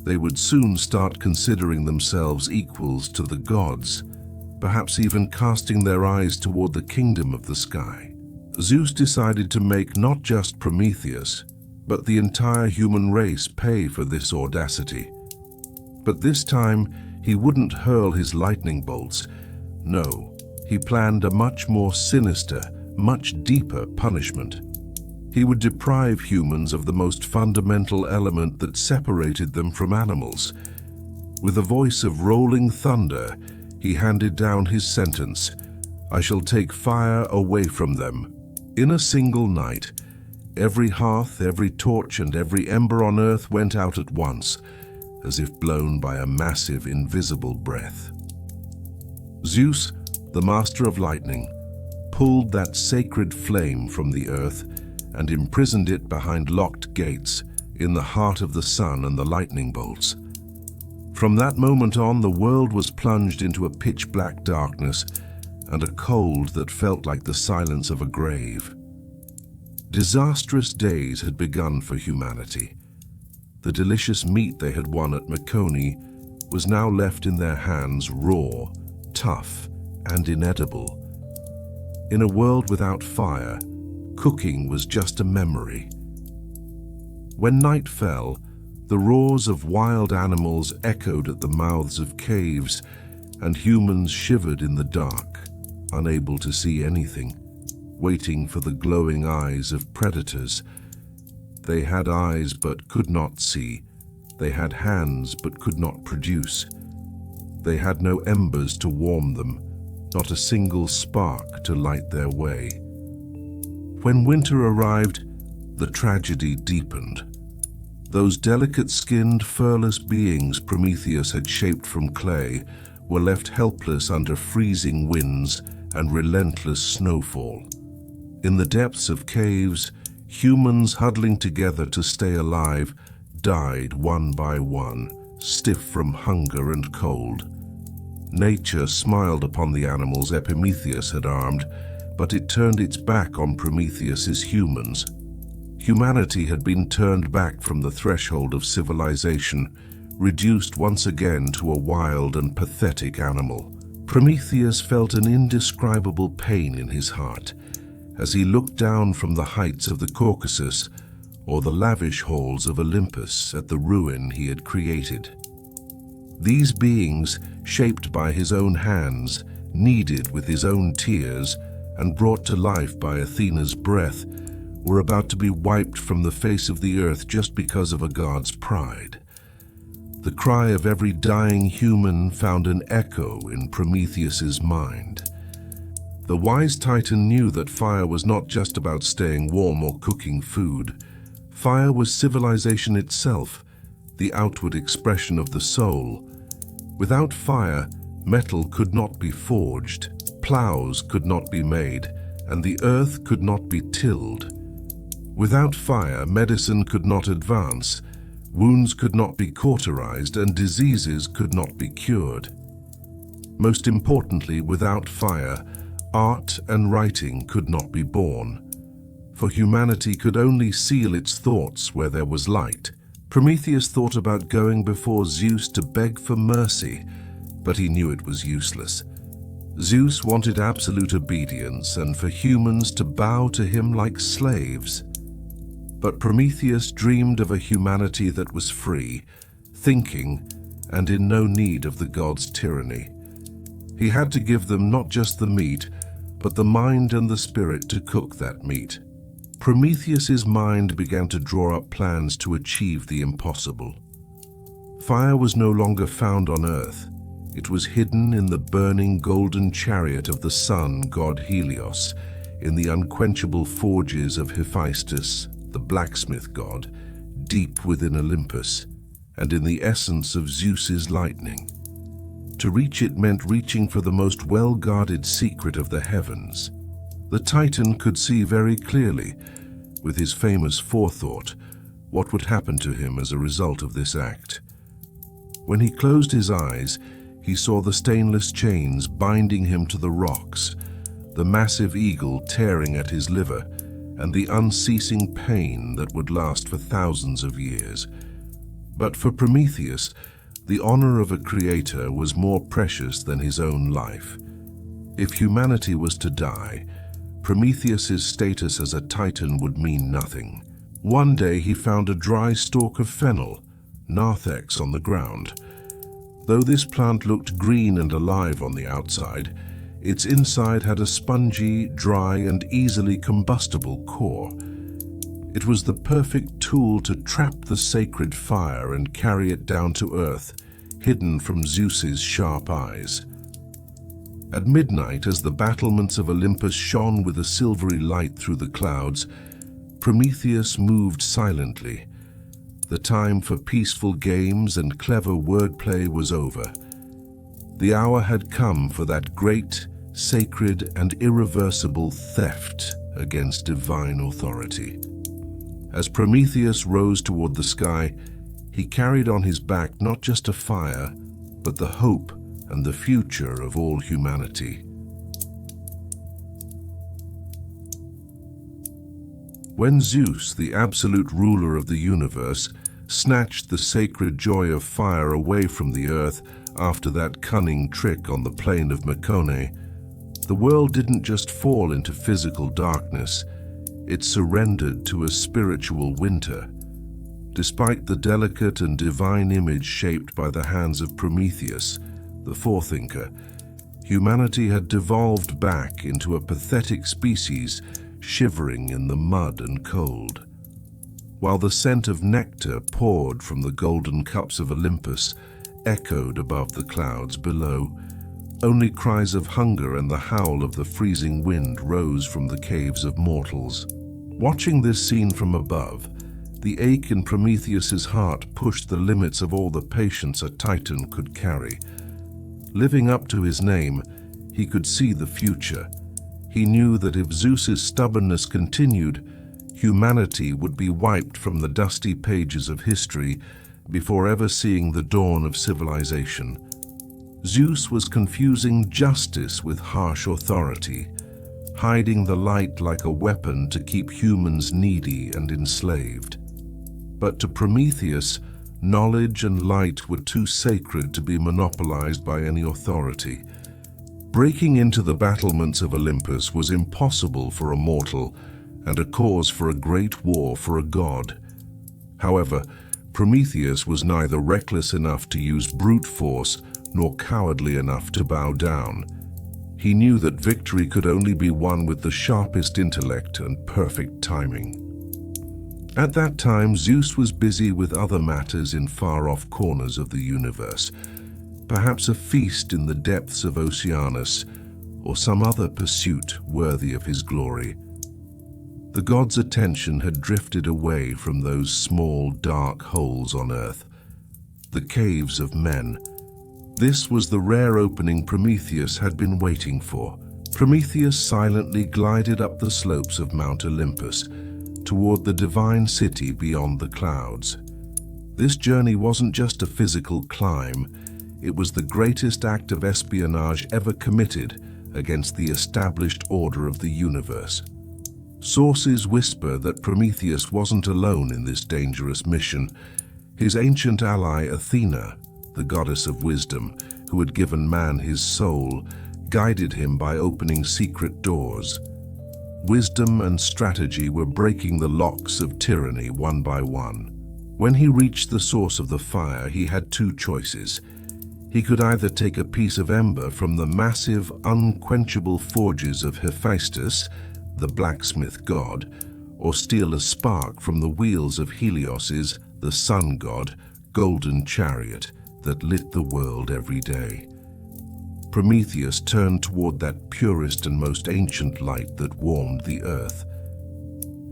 they would soon start considering themselves equals to the gods, perhaps even casting their eyes toward the kingdom of the sky. Zeus decided to make not just Prometheus, but the entire human race pay for this audacity. But this time, he wouldn't hurl his lightning bolts. No, he planned a much more sinister, much deeper punishment. He would deprive humans of the most fundamental element that separated them from animals. With a voice of rolling thunder, he handed down his sentence: "I shall take fire away from them." In a single night, every hearth, every torch, and every ember on earth went out at once, as if blown by a massive, invisible breath. Zeus, the master of lightning, pulled that sacred flame from the earth and imprisoned it behind locked gates in the heart of the sun and the lightning bolts. From that moment on, the world was plunged into a pitch-black darkness and a cold that felt like the silence of a grave. Disastrous days had begun for humanity. The delicious meat they had won at Mecone was now left in their hands raw, tough, and inedible. In a world without fire, cooking was just a memory. When night fell, the roars of wild animals echoed at the mouths of caves, and humans shivered in the dark, unable to see anything, waiting for the glowing eyes of predators. They had eyes but could not see. They had hands but could not produce. They had no embers to warm them, not a single spark to light their way. When winter arrived, the tragedy deepened. Those delicate-skinned, furless beings Prometheus had shaped from clay were left helpless under freezing winds and relentless snowfall. In the depths of caves, humans huddling together to stay alive died one by one, stiff from hunger and cold. Nature smiled upon the animals Epimetheus had armed, but it turned its back on Prometheus's humans. Humanity had been turned back from the threshold of civilization, reduced once again to a wild and pathetic animal. Prometheus felt an indescribable pain in his heart as he looked down from the heights of the Caucasus or the lavish halls of Olympus at the ruin he had created. These beings, shaped by his own hands, kneaded with his own tears, and brought to life by Athena's breath, were about to be wiped from the face of the earth just because of a god's pride. The cry of every dying human found an echo in Prometheus's mind. The wise Titan knew that fire was not just about staying warm or cooking food. Fire was civilization itself, the outward expression of the soul. Without fire, metal could not be forged, plows could not be made, and the earth could not be tilled. Without fire, medicine could not advance, wounds could not be cauterized, and diseases could not be cured. Most importantly, without fire, art and writing could not be born, for humanity could only seal its thoughts where there was light. Prometheus thought about going before Zeus to beg for mercy, but he knew it was useless. Zeus wanted absolute obedience and for humans to bow to him like slaves. But Prometheus dreamed of a humanity that was free, thinking, and in no need of the gods' tyranny. He had to give them not just the meat, but the mind and the spirit to cook that meat. Prometheus's mind began to draw up plans to achieve the impossible. Fire was no longer found on earth. It was hidden in the burning golden chariot of the sun god Helios, in the unquenchable forges of Hephaestus, the blacksmith god, deep within Olympus, and in the essence of Zeus's lightning. To reach it meant reaching for the most well-guarded secret of the heavens. The Titan could see very clearly, with his famous forethought, what would happen to him as a result of this act. When he closed his eyes, he saw the stainless chains binding him to the rocks, the massive eagle tearing at his liver, and the unceasing pain that would last for thousands of years. But for Prometheus, the honor of a creator was more precious than his own life. If humanity was to die, Prometheus's status as a Titan would mean nothing. One day he found a dry stalk of Fennel, narthex, on the ground. Though this plant looked green and alive on the outside, its inside had a spongy, dry, and easily combustible core. It was the perfect tool to trap the sacred fire and carry it down to earth, hidden from Zeus's sharp eyes. At midnight, as the battlements of Olympus shone with a silvery light through the clouds, Prometheus moved silently. The time for peaceful games and clever wordplay was over. The hour had come for that great, sacred, and irreversible theft against divine authority. As Prometheus rose toward the sky, he carried on his back not just a fire, but the hope and the future of all humanity. When Zeus, the absolute ruler of the universe, snatched the sacred joy of fire away from the earth after that cunning trick on the plain of Mecone, the world didn't just fall into physical darkness, it surrendered to a spiritual winter. Despite the delicate and divine image shaped by the hands of Prometheus, the forethinker, humanity had devolved back into a pathetic species shivering in the mud and cold. While the scent of nectar poured from the golden cups of Olympus echoed above the clouds below, only cries of hunger and the howl of the freezing wind rose from the caves of mortals. Watching this scene from above, the ache in Prometheus's heart pushed the limits of all the patience a Titan could carry. Living up to his name, he could see the future. He knew that if Zeus's stubbornness continued, humanity would be wiped from the dusty pages of history before ever seeing the dawn of civilization. Zeus was confusing justice with harsh authority, hiding the light like a weapon to keep humans needy and enslaved. But to Prometheus, knowledge and light were too sacred to be monopolized by any authority. Breaking into the battlements of Olympus was impossible for a mortal and a cause for a great war for a god. However, Prometheus was neither reckless enough to use brute force nor cowardly enough to bow down. He knew that victory could only be won with the sharpest intellect and perfect timing. At that time, Zeus was busy with other matters in far-off corners of the universe, perhaps a feast in the depths of Oceanus, or some other pursuit worthy of his glory. The god's attention had drifted away from those small, dark holes on Earth, the caves of men. This was the rare opening Prometheus had been waiting for. Prometheus silently glided up the slopes of Mount Olympus, toward the divine city beyond the clouds. This journey wasn't just a physical climb, it was the greatest act of espionage ever committed against the established order of the universe. Sources whisper that Prometheus wasn't alone in this dangerous mission. His ancient ally Athena, the goddess of wisdom, who had given man his soul, guided him by opening secret doors. Wisdom and strategy were breaking the locks of tyranny one by one. When he reached the source of the fire, he had two choices. He could either take a piece of ember from the massive, unquenchable forges of Hephaestus, the blacksmith god, or steal a spark from the wheels of Helios's, the sun god, golden chariot that lit the world every day. Prometheus turned toward that purest and most ancient light that warmed the earth.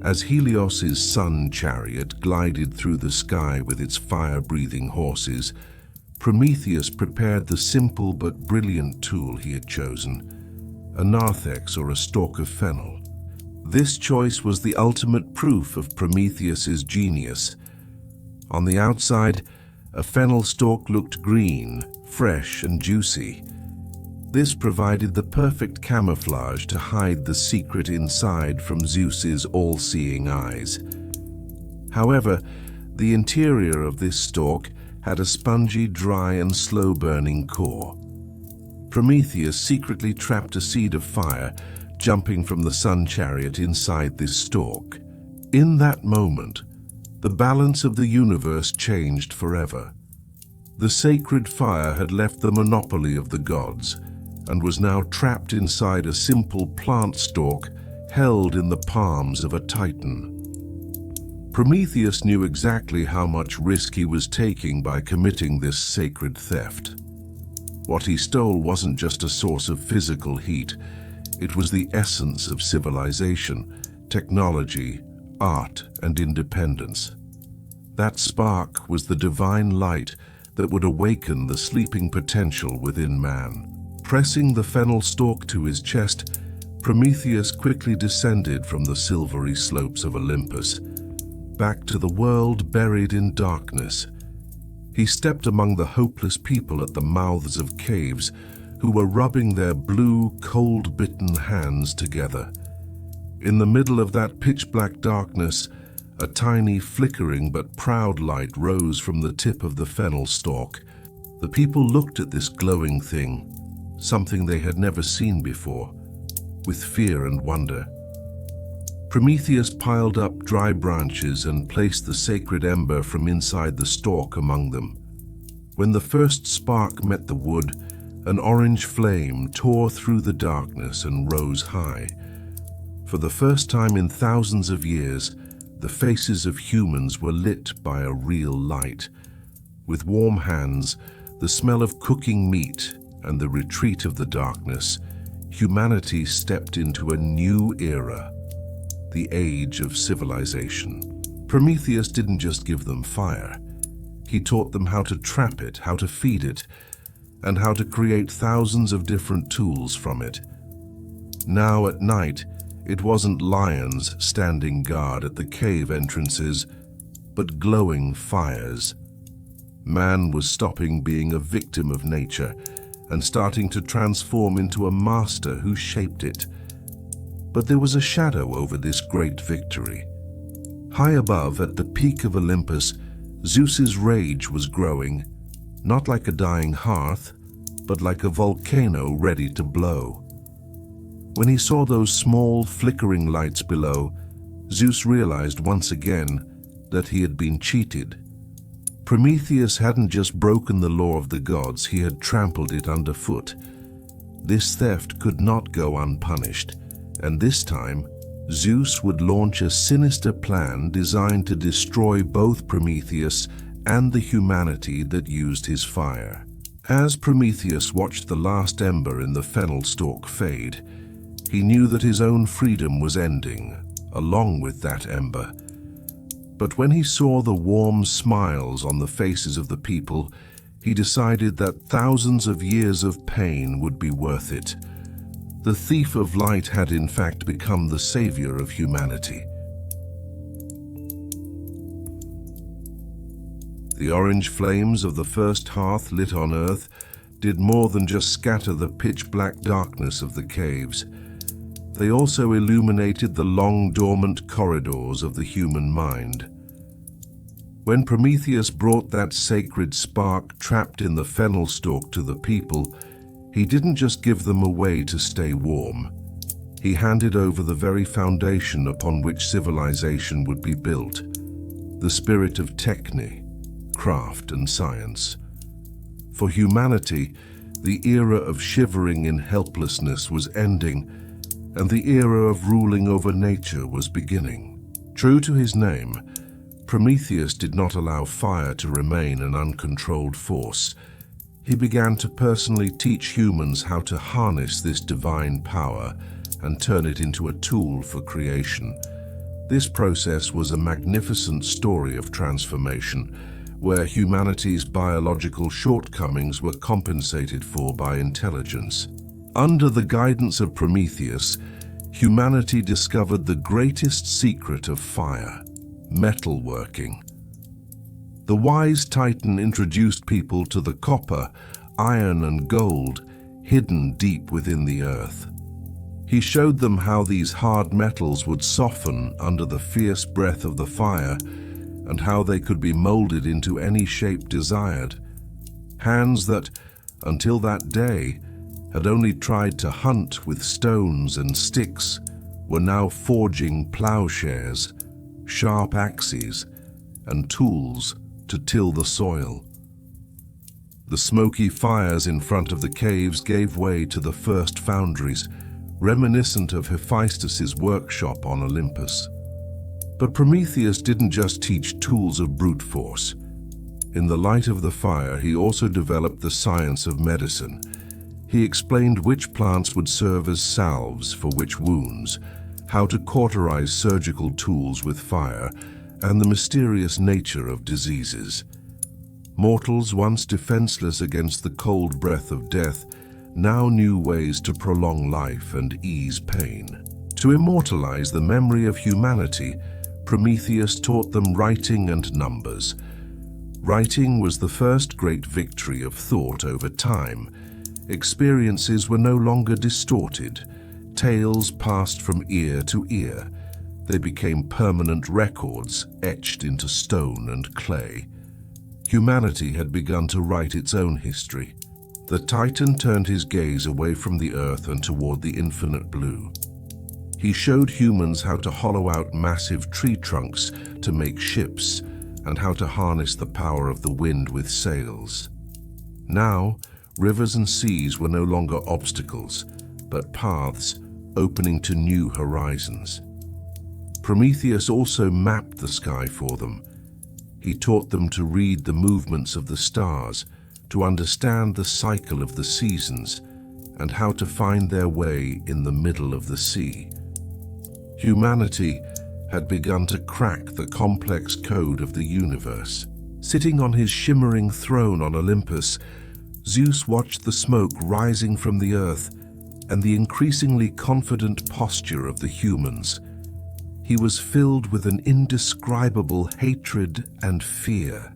As Helios's sun chariot glided through the sky with its fire-breathing horses, Prometheus prepared the simple but brilliant tool he had chosen, a narthex or a stalk of fennel. This choice was the ultimate proof of Prometheus's genius. On the outside, a fennel stalk looked green, fresh and juicy. This provided the perfect camouflage to hide the secret inside from Zeus's all-seeing eyes. However, the interior of this stalk had a spongy, dry and slow-burning core. Prometheus secretly trapped a seed of fire, jumping from the sun chariot inside this stalk. In that moment, the balance of the universe changed forever. The sacred fire had left the monopoly of the gods, and was now trapped inside a simple plant stalk held in the palms of a titan. Prometheus knew exactly how much risk he was taking by committing this sacred theft. What he stole wasn't just a source of physical heat, it was the essence of civilization, technology, art, and independence. That spark was the divine light that would awaken the sleeping potential within man. Pressing the fennel stalk to his chest, Prometheus quickly descended from the silvery slopes of Olympus, back to the world buried in darkness. He stepped among the hopeless people at the mouths of caves who were rubbing their blue, cold-bitten hands together. In the middle of that pitch-black darkness, a tiny, flickering but proud light rose from the tip of the fennel stalk. The people looked at this glowing thing, something they had never seen before, with fear and wonder. Prometheus piled up dry branches and placed the sacred ember from inside the stalk among them. When the first spark met the wood, an orange flame tore through the darkness and rose high. For the first time in thousands of years, the faces of humans were lit by a real light. With warm hands, the smell of cooking meat, and the retreat of the darkness, humanity stepped into a new era, the age of civilization. Prometheus didn't just give them fire. He taught them how to trap it, how to feed it, and how to create thousands of different tools from it. Now at night, it wasn't lions standing guard at the cave entrances, but glowing fires. Man was stopping being a victim of nature and starting to transform into a master who shaped it. But there was a shadow over this great victory. High above, at the peak of Olympus, Zeus's rage was growing, not like a dying hearth, but like a volcano ready to blow. When he saw those small, flickering lights below, Zeus realized once again that he had been cheated. Prometheus hadn't just broken the law of the gods, he had trampled it underfoot. This theft could not go unpunished, and this time, Zeus would launch a sinister plan designed to destroy both Prometheus and the humanity that used his fire. As Prometheus watched the last ember in the Fennel stalk fade, he knew that his own freedom was ending, along with that ember. But when he saw the warm smiles on the faces of the people, he decided that thousands of years of pain would be worth it. The thief of light had in fact become the savior of humanity. The orange flames of the first hearth lit on Earth did more than just scatter the pitch-black darkness of the caves. They also illuminated the long dormant corridors of the human mind. When Prometheus brought that sacred spark trapped in the Fennel stalk to the people, he didn't just give them a way to stay warm. He handed over the very foundation upon which civilization would be built, the spirit of techne, craft and science. For humanity, the era of shivering in helplessness was ending, and the era of ruling over nature was beginning. True to his name, Prometheus did not allow fire to remain an uncontrolled force. He began to personally teach humans how to harness this divine power and turn it into a tool for creation. This process was a magnificent story of transformation, where humanity's biological shortcomings were compensated for by intelligence. Under the guidance of Prometheus, humanity discovered the greatest secret of fire: metalworking. The wise Titan introduced people to the copper, iron and gold hidden deep within the earth. He showed them how these hard metals would soften under the fierce breath of the fire, and how they could be molded into any shape desired. Hands that, until that day, had only tried to hunt with stones and sticks, were now forging plowshares, sharp axes, and tools to till the soil. The smoky fires in front of the caves gave way to the first foundries, reminiscent of Hephaestus's workshop on Olympus. But Prometheus didn't just teach tools of brute force. In the light of the fire, he also developed the science of medicine. He explained which plants would serve as salves for which wounds, how to cauterize surgical tools with fire, and the mysterious nature of diseases. Mortals, once defenseless against the cold breath of death, now knew ways to prolong life and ease pain. To immortalize the memory of humanity, Prometheus taught them writing and numbers. Writing was the first great victory of thought over time. Experiences were no longer distorted. Tales passed from ear to ear. They became permanent records etched into stone and clay. Humanity had begun to write its own history. The Titan turned his gaze away from the earth and toward the infinite blue. He showed humans how to hollow out massive tree trunks to make ships, and how to harness the power of the wind with sails. Now, rivers and seas were no longer obstacles, but paths opening to new horizons. Prometheus also mapped the sky for them. He taught them to read the movements of the stars, to understand the cycle of the seasons, and how to find their way in the middle of the sea. Humanity had begun to crack the complex code of the universe. Sitting on his shimmering throne on Olympus, Zeus watched the smoke rising from the earth and the increasingly confident posture of the humans. He was filled with an indescribable hatred and fear.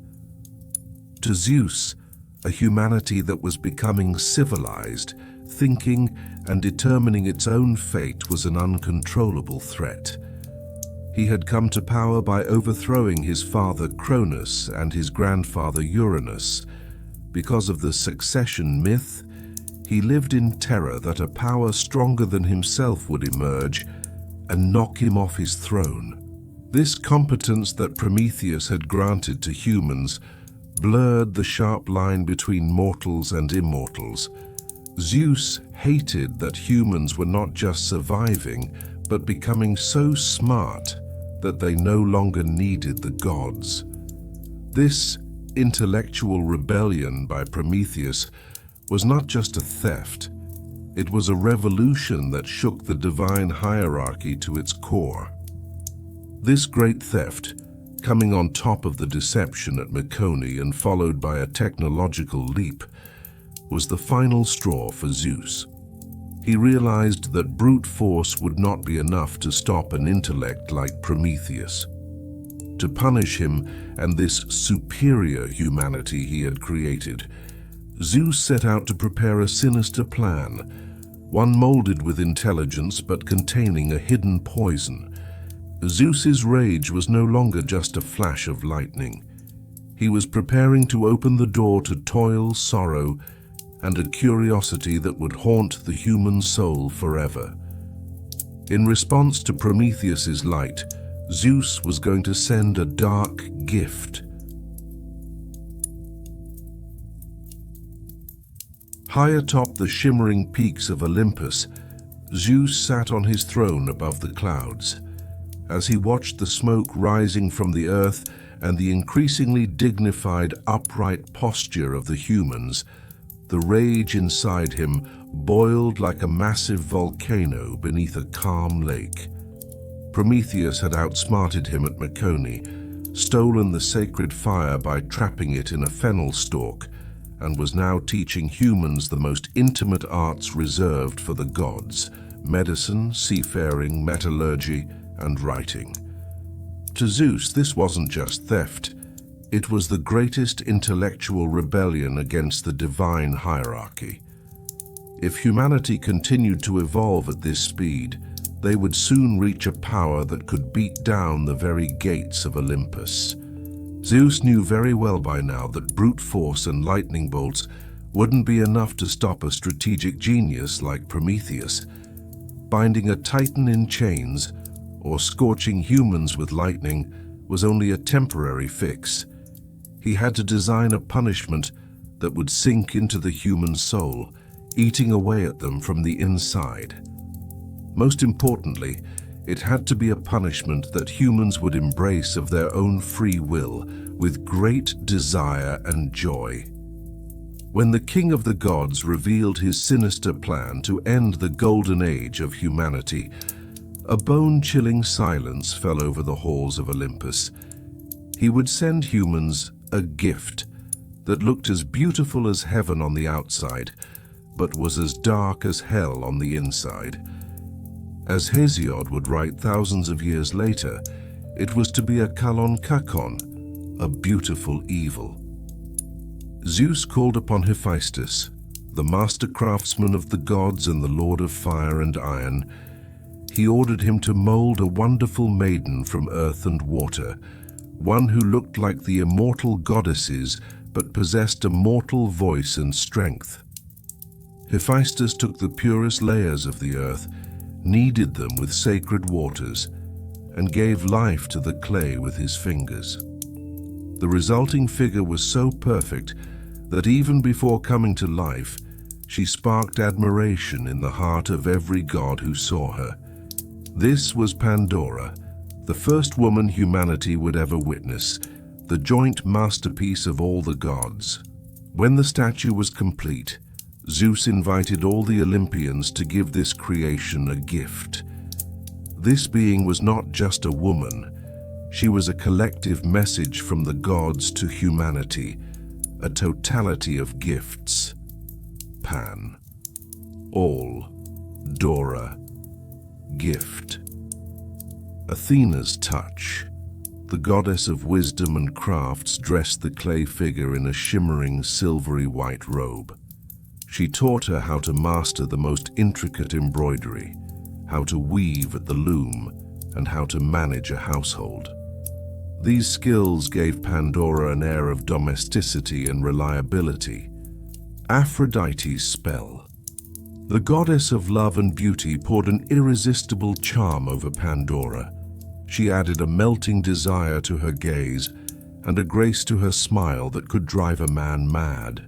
To Zeus, a humanity that was becoming civilized, thinking and determining its own fate was an uncontrollable threat. He had come to power by overthrowing his father Cronus and his grandfather Uranus. Because of the succession myth, he lived in terror that a power stronger than himself would emerge and knock him off his throne. This competence that Prometheus had granted to humans blurred the sharp line between mortals and immortals. Zeus hated that humans were not just surviving, but becoming so smart that they no longer needed the gods. This intellectual rebellion by Prometheus was not just a theft, it was a revolution that shook the divine hierarchy to its core. This great theft, coming on top of the deception at Mecone and followed by a technological leap, was the final straw for Zeus. He realized that brute force would not be enough to stop an intellect like Prometheus. To punish him and this superior humanity he had created, Zeus set out to prepare a sinister plan, one molded with intelligence but containing a hidden poison. Zeus's rage was no longer just a flash of lightning. He was preparing to open the door to toil, sorrow, and a curiosity that would haunt the human soul forever. In response to Prometheus's light, Zeus was going to send a dark gift. High atop the shimmering peaks of Olympus, Zeus sat on his throne above the clouds. As he watched the smoke rising from the earth and the increasingly dignified, upright posture of the humans, the rage inside him boiled like a massive volcano beneath a calm lake. Prometheus had outsmarted him at Mecone, stolen the sacred fire by trapping it in a fennel stalk, and was now teaching humans the most intimate arts reserved for the gods: medicine, seafaring, metallurgy, and writing. To Zeus, this wasn't just theft. It was the greatest intellectual rebellion against the divine hierarchy. If humanity continued to evolve at this speed, they would soon reach a power that could beat down the very gates of Olympus. Zeus knew very well by now that brute force and lightning bolts wouldn't be enough to stop a strategic genius like Prometheus. Binding a titan in chains or scorching humans with lightning was only a temporary fix. He had to design a punishment that would sink into the human soul, eating away at them from the inside. Most importantly, it had to be a punishment that humans would embrace of their own free will, with great desire and joy. When the King of the Gods revealed his sinister plan to end the golden age of humanity, a bone-chilling silence fell over the halls of Olympus. He would send humans a gift that looked as beautiful as heaven on the outside, but was as dark as hell on the inside. As Hesiod would write thousands of years later, it was to be a kalon kakon, a beautiful evil. Zeus called upon Hephaestus, the master craftsman of the gods and the lord of fire and iron. He ordered him to mold a wonderful maiden from earth and water, one who looked like the immortal goddesses but possessed a mortal voice and strength. Hephaestus took the purest layers of the earth, kneaded them with sacred waters, and gave life to the clay with his fingers. The resulting figure was so perfect that even before coming to life, she sparked admiration in the heart of every god who saw her. This was Pandora, the first woman humanity would ever witness, the joint masterpiece of all the gods. When the statue was complete, Zeus invited all the Olympians to give this creation a gift. This being was not just a woman, she was a collective message from the gods to humanity, a totality of gifts. Pan, all, Dora, gift. Athena's touch. The goddess of wisdom and crafts dressed the clay figure in a shimmering silvery white robe. She taught her how to master the most intricate embroidery, how to weave at the loom, and how to manage a household. These skills gave Pandora an air of domesticity and reliability. Aphrodite's spell. The goddess of love and beauty poured an irresistible charm over Pandora. She added a melting desire to her gaze and a grace to her smile that could drive a man mad.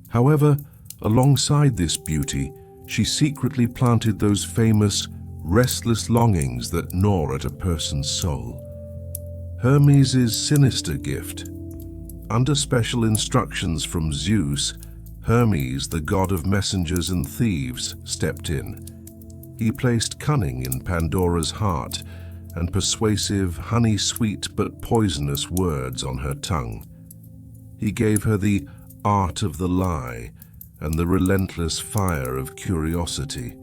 However, alongside this beauty, she secretly planted those famous restless longings that gnaw at a person's soul. Hermes' sinister gift. Under special instructions from Zeus, Hermes, the god of messengers and thieves, stepped in. He placed cunning in Pandora's heart and persuasive, honey-sweet but poisonous words on her tongue. He gave her the art of the lie and the relentless fire of curiosity.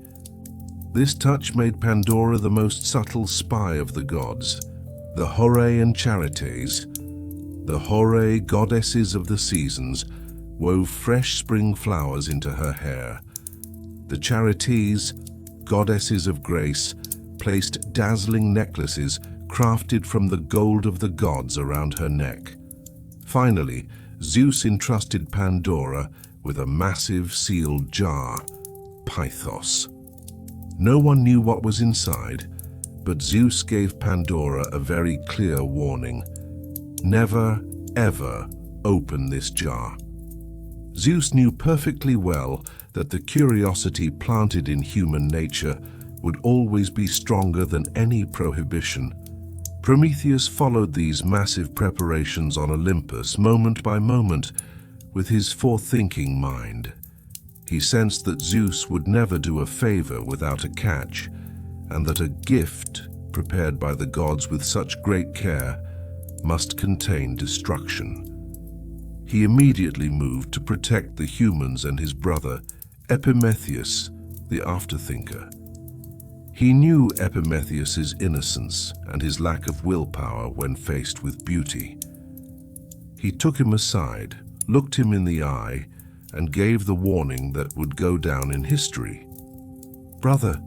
This touch made Pandora the most subtle spy of the gods. The Horae and Charites, the Horae, goddesses of the seasons, wove fresh spring flowers into her hair. The Charites, goddesses of grace, placed dazzling necklaces crafted from the gold of the gods around her neck. Finally, Zeus entrusted Pandora with a massive sealed jar, Pythos. No one knew what was inside, but Zeus gave Pandora a very clear warning. Never, ever open this jar. Zeus knew perfectly well that the curiosity planted in human nature would always be stronger than any prohibition. Prometheus followed these massive preparations on Olympus moment by moment with his forethinking mind. He sensed that Zeus would never do a favor without a catch, and that a gift prepared by the gods with such great care must contain destruction. He immediately moved to protect the humans and his brother, Epimetheus, the afterthinker. He knew Epimetheus's innocence and his lack of willpower when faced with beauty. He took him aside, looked him in the eye, and gave the warning that would go down in history. "Brother,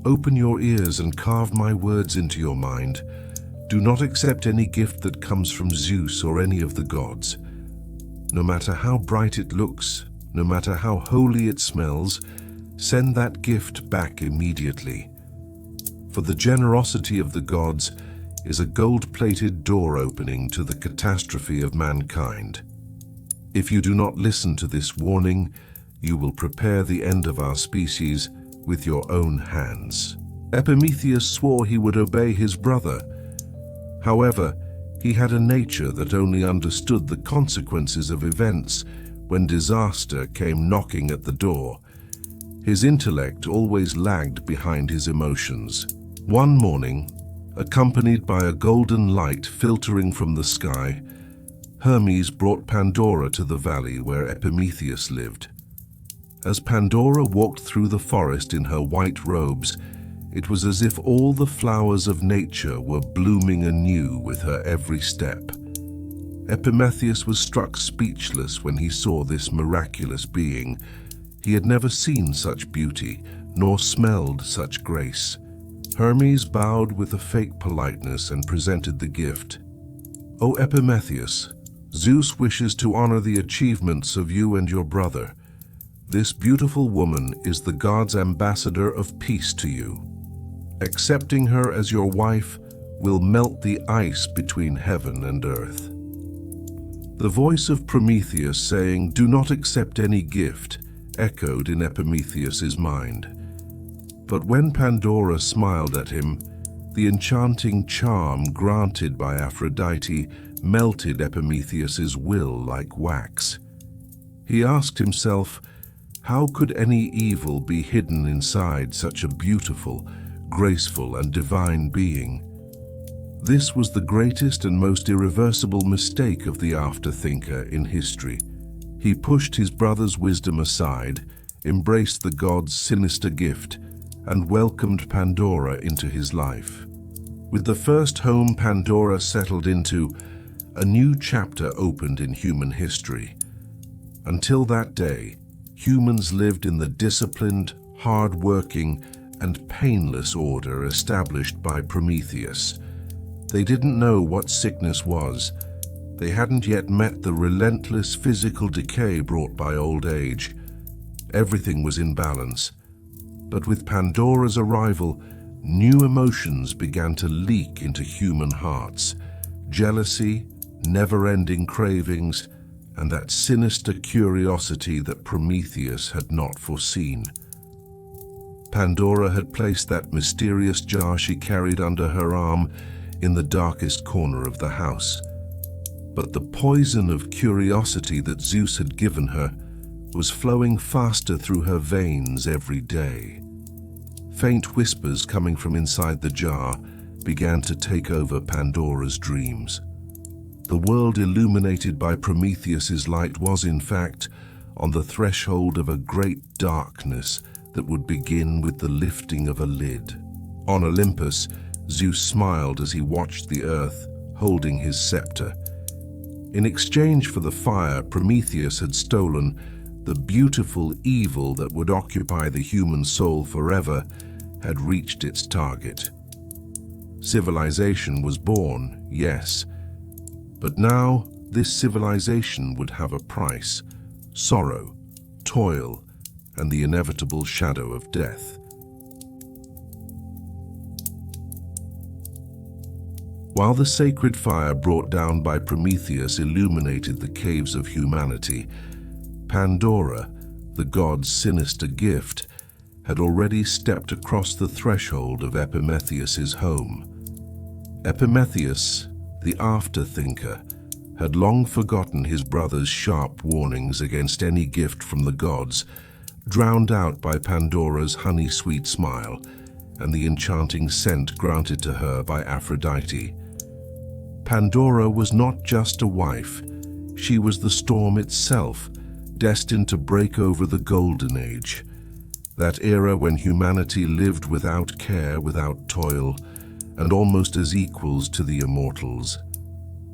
open your ears and carve my words into your mind. Do not accept any gift that comes from Zeus or any of the gods. No matter how bright it looks, no matter how holy it smells, send that gift back immediately. For the generosity of the gods is a gold-plated door opening to the catastrophe of mankind. If you do not listen to this warning, you will prepare the end of our species with your own hands." Epimetheus swore he would obey his brother. However, he had a nature that only understood the consequences of events when disaster came knocking at the door. His intellect always lagged behind his emotions. One morning, accompanied by a golden light filtering from the sky, Hermes brought Pandora to the valley where Epimetheus lived. As Pandora walked through the forest in her white robes, it was as if all the flowers of nature were blooming anew with her every step. Epimetheus was struck speechless when he saw this miraculous being. He had never seen such beauty, nor smelled such grace. Hermes bowed with a fake politeness and presented the gift. "O Epimetheus, Zeus wishes to honor the achievements of you and your brother. This beautiful woman is the god's ambassador of peace to you. Accepting her as your wife will melt the ice between heaven and earth." The voice of Prometheus saying, "Do not accept any gift," echoed in Epimetheus's mind. But when Pandora smiled at him, the enchanting charm granted by Aphrodite melted Epimetheus's will like wax. He asked himself, how could any evil be hidden inside such a beautiful, graceful, and divine being? This was the greatest and most irreversible mistake of the afterthinker in history. He pushed his brother's wisdom aside, embraced the god's sinister gift, and welcomed Pandora into his life. With the first home Pandora settled into, a new chapter opened in human history. Until that day, humans lived in the disciplined, hard-working, and painless order established by Prometheus. They didn't know what sickness was. They hadn't yet met the relentless physical decay brought by old age. Everything was in balance. But with Pandora's arrival, new emotions began to leak into human hearts. Jealousy, never-ending cravings, and that sinister curiosity that Prometheus had not foreseen. Pandora had placed that mysterious jar she carried under her arm in the darkest corner of the house. But the poison of curiosity that Zeus had given her was flowing faster through her veins every day. Faint whispers coming from inside the jar began to take over Pandora's dreams. The world illuminated by Prometheus's light was, in fact, on the threshold of a great darkness that would begin with the lifting of a lid. On Olympus, Zeus smiled as he watched the earth, holding his scepter. In exchange for the fire Prometheus had stolen, the beautiful evil that would occupy the human soul forever had reached its target. Civilization was born, yes, but now this civilization would have a price: sorrow, toil, and the inevitable shadow of death. While the sacred fire brought down by Prometheus illuminated the caves of humanity, Pandora, the god's sinister gift, had already stepped across the threshold of Epimetheus's home. Epimetheus, the after-thinker, had long forgotten his brother's sharp warnings against any gift from the gods, drowned out by Pandora's honey-sweet smile and the enchanting scent granted to her by Aphrodite. Pandora was not just a wife, she was the storm itself, destined to break over the Golden Age, that era when humanity lived without care, without toil, and almost as equals to the immortals.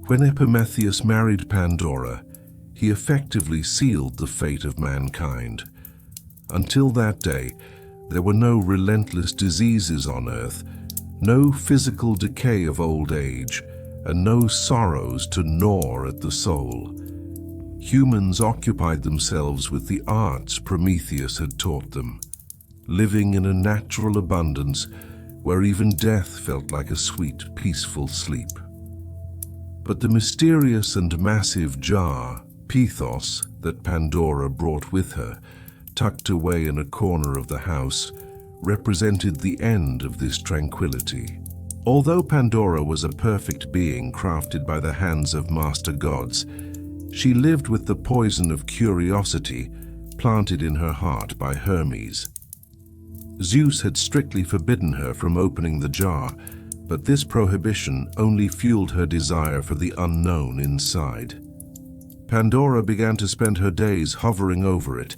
When Epimetheus married Pandora, he effectively sealed the fate of mankind. Until that day, there were no relentless diseases on Earth, no physical decay of old age, and no sorrows to gnaw at the soul. Humans occupied themselves with the arts Prometheus had taught them, living in a natural abundance where even death felt like a sweet, peaceful sleep. But the mysterious and massive jar, Pythos, that Pandora brought with her, tucked away in a corner of the house, represented the end of this tranquility. Although Pandora was a perfect being crafted by the hands of master gods, she lived with the poison of curiosity planted in her heart by Hermes. Zeus had strictly forbidden her from opening the jar, but this prohibition only fueled her desire for the unknown inside. Pandora began to spend her days hovering over it.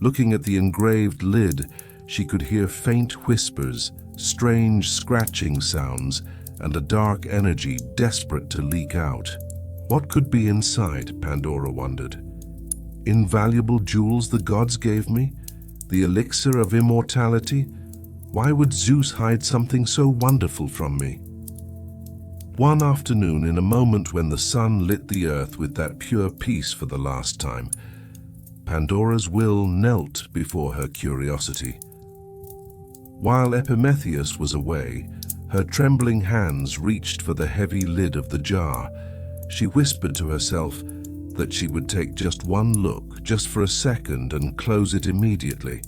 Looking at the engraved lid, she could hear faint whispers, strange scratching sounds, and a dark energy desperate to leak out. What could be inside, Pandora wondered? Invaluable jewels the gods gave me? The elixir of immortality? Why would Zeus hide something so wonderful from me? One afternoon, in a moment when the sun lit the earth with that pure peace for the last time, Pandora's will knelt before her curiosity. While Epimetheus was away, her trembling hands reached for the heavy lid of the jar. She whispered to herself that she would take just one look, just for a second, and close it immediately.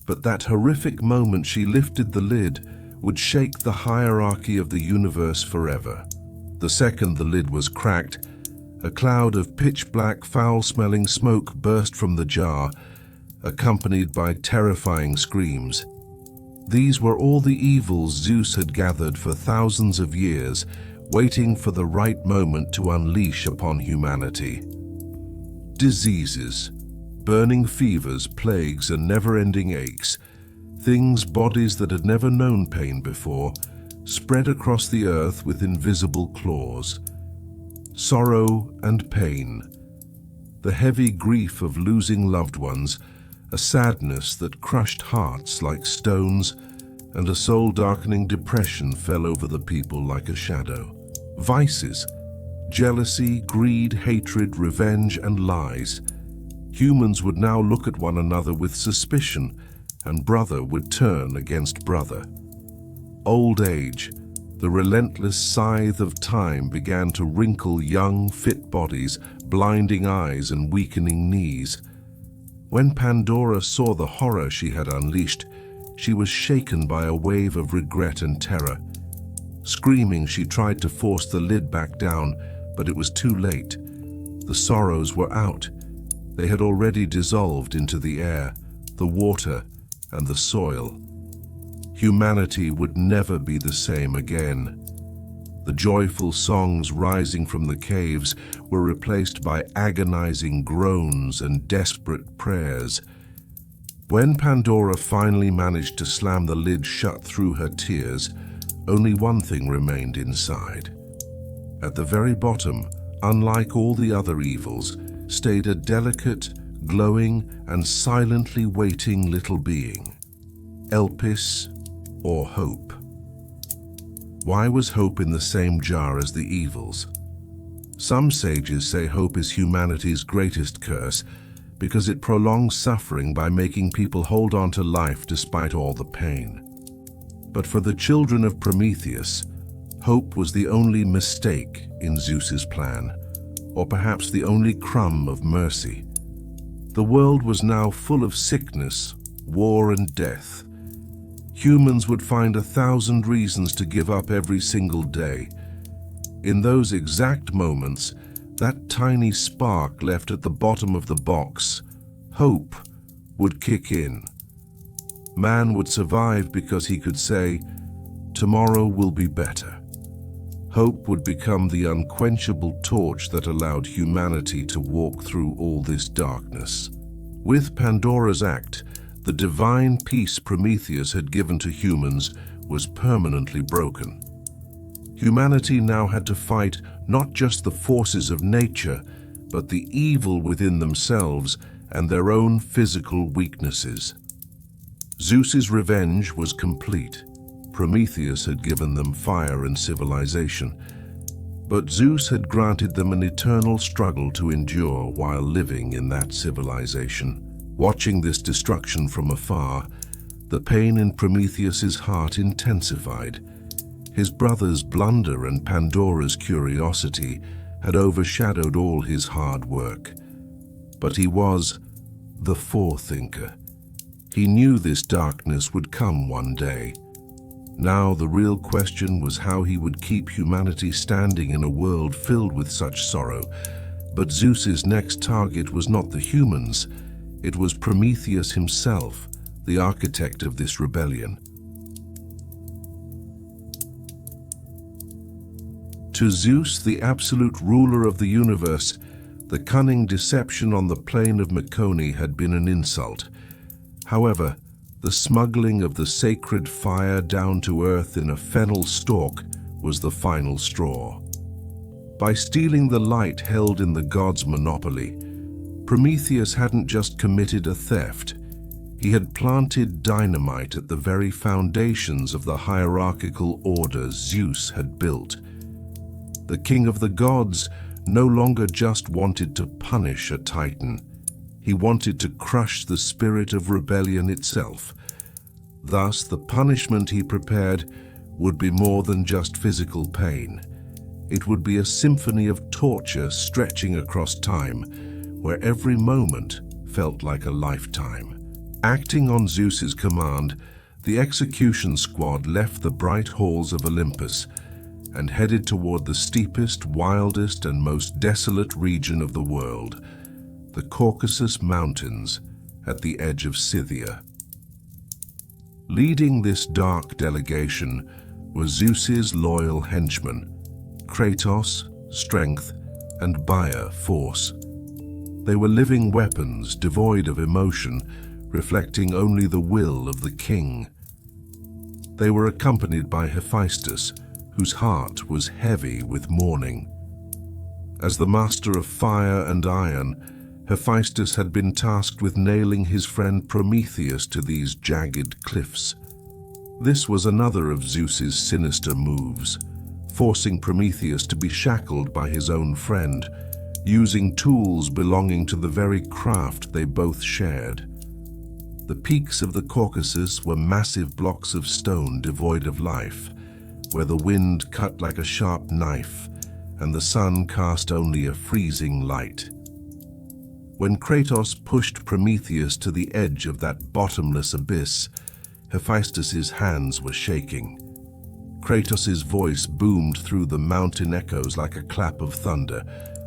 But that horrific moment she lifted the lid would shake the hierarchy of the universe forever. The second the lid was cracked, a cloud of pitch-black, foul-smelling smoke burst from the jar, accompanied by terrifying screams. These were all the evils Zeus had gathered for thousands of years, waiting for the right moment to unleash upon humanity. Diseases, burning fevers, plagues, and never-ending aches, things bodies that had never known pain before, spread across the earth with invisible claws. Sorrow and pain, the heavy grief of losing loved ones, a sadness that crushed hearts like stones, and a soul-darkening depression fell over the people like a shadow. Vices, jealousy, greed, hatred, revenge, and lies. Humans would now look at one another with suspicion, and brother would turn against brother. Old age, the relentless scythe of time, began to wrinkle young, fit bodies, blinding eyes, and weakening knees. When Pandora saw the horror she had unleashed, she was shaken by a wave of regret and terror. Screaming, she tried to force the lid back down, but it was too late. The sorrows were out. They had already dissolved into the air, the water, and the soil. Humanity would never be the same again. The joyful songs rising from the caves were replaced by agonizing groans and desperate prayers. When Pandora finally managed to slam the lid shut through her tears, only one thing remained inside. At the very bottom, unlike all the other evils, stayed a delicate, glowing, and silently waiting little being. Elpis, or Hope. Why was hope in the same jar as the evils? Some sages say hope is humanity's greatest curse because it prolongs suffering by making people hold on to life despite all the pain. But for the children of Prometheus, hope was the only mistake in Zeus's plan, or perhaps the only crumb of mercy. The world was now full of sickness, war, and death. Humans would find 1,000 reasons to give up every single day. In those exact moments, that tiny spark left at the bottom of the box, hope, would kick in. Man would survive because he could say, "Tomorrow will be better." Hope would become the unquenchable torch that allowed humanity to walk through all this darkness. With Pandora's act, the divine peace Prometheus had given to humans was permanently broken. Humanity now had to fight not just the forces of nature, but the evil within themselves and their own physical weaknesses. Zeus's revenge was complete. Prometheus had given them fire and civilization, but Zeus had granted them an eternal struggle to endure while living in that civilization. Watching this destruction from afar, the pain in Prometheus's heart intensified. His brother's blunder and Pandora's curiosity had overshadowed all his hard work. But he was the forethinker. He knew this darkness would come one day. Now the real question was how he would keep humanity standing in a world filled with such sorrow. But Zeus's next target was not the humans. It was Prometheus himself, the architect of this rebellion. To Zeus, the absolute ruler of the universe, the cunning deception on the plain of Mecone had been an insult. However, the smuggling of the sacred fire down to earth in a Fennel stalk was the final straw. By stealing the light held in the gods' monopoly, Prometheus hadn't just committed a theft. He had planted dynamite at the very foundations of the hierarchical order Zeus had built. The king of the gods no longer just wanted to punish a titan. He wanted to crush the spirit of rebellion itself. Thus, the punishment he prepared would be more than just physical pain. It would be a symphony of torture stretching across time, where every moment felt like a lifetime. Acting on Zeus's command, the execution squad left the bright halls of Olympus and headed toward the steepest, wildest, and most desolate region of the world, the Caucasus Mountains at the edge of Scythia. Leading this dark delegation was Zeus's loyal henchmen, Kratos, strength, and Baia, force. They were living weapons devoid of emotion, reflecting only the will of the king. They were accompanied by Hephaestus, whose heart was heavy with mourning. As the master of fire and iron, Hephaestus had been tasked with nailing his friend Prometheus to these jagged cliffs. This was another of Zeus's sinister moves, forcing Prometheus to be shackled by his own friend, using tools belonging to the very craft they both shared. The peaks of the Caucasus were massive blocks of stone devoid of life, where the wind cut like a sharp knife and the sun cast only a freezing light. When Kratos pushed Prometheus to the edge of that bottomless abyss, Hephaestus's hands were shaking. Kratos's voice boomed through the mountain echoes like a clap of thunder.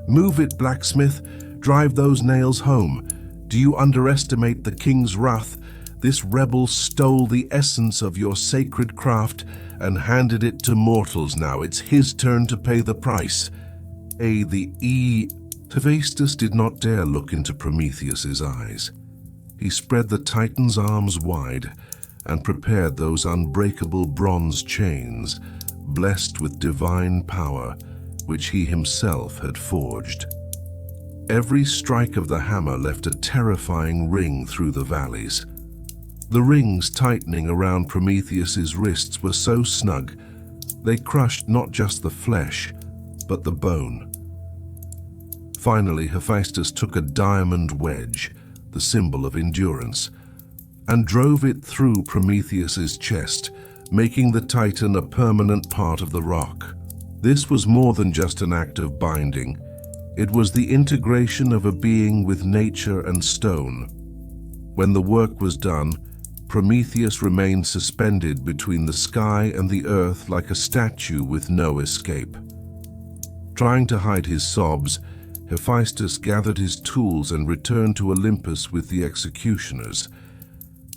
"Move it, blacksmith! Drive those nails home! Do you underestimate the king's wrath? This rebel stole the essence of your sacred craft and handed it to mortals now. It's his turn to pay the price." Hephaestus did not dare look into Prometheus's eyes. He spread the Titan's arms wide and prepared those unbreakable bronze chains, blessed with divine power, which he himself had forged. Every strike of the hammer left a terrifying ring through the valleys. The rings tightening around Prometheus's wrists were so snug, they crushed not just the flesh, but the bone. Finally, Hephaestus took a diamond wedge, the symbol of endurance, and drove it through Prometheus's chest, making the Titan a permanent part of the rock. This was more than just an act of binding. It was the integration of a being with nature and stone. When the work was done, Prometheus remained suspended between the sky and the earth like a statue with no escape. Trying to hide his sobs, Hephaestus gathered his tools and returned to Olympus with the executioners.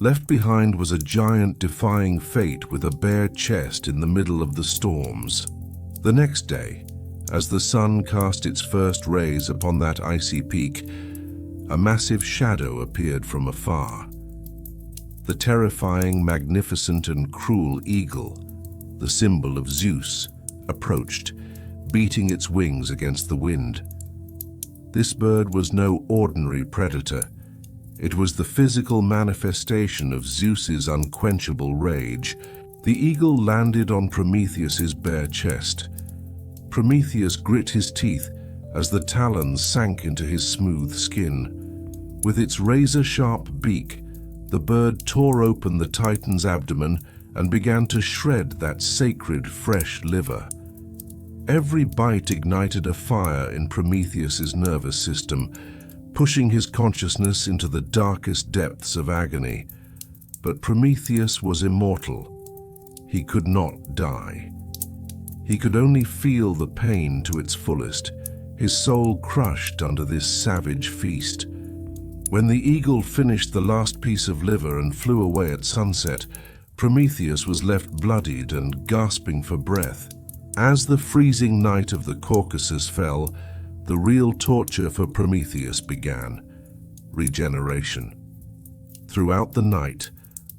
Left behind was a giant defying fate with a bare chest in the middle of the storms. The next day, as the sun cast its first rays upon that icy peak, a massive shadow appeared from afar. The terrifying, magnificent, and cruel eagle, the symbol of Zeus, approached, beating its wings against the wind. This bird was no ordinary predator. It was the physical manifestation of Zeus's unquenchable rage. The eagle landed on Prometheus's bare chest. Prometheus grit his teeth as the talons sank into his smooth skin. With its razor-sharp beak, the bird tore open the Titan's abdomen and began to shred that sacred, fresh liver. Every bite ignited a fire in Prometheus's nervous system, pushing his consciousness into the darkest depths of agony. But Prometheus was immortal. He could not die. He could only feel the pain to its fullest, his soul crushed under this savage feast. When the eagle finished the last piece of liver and flew away at sunset, Prometheus was left bloodied and gasping for breath. As the freezing night of the Caucasus fell, the real torture for Prometheus began: regeneration. Throughout the night,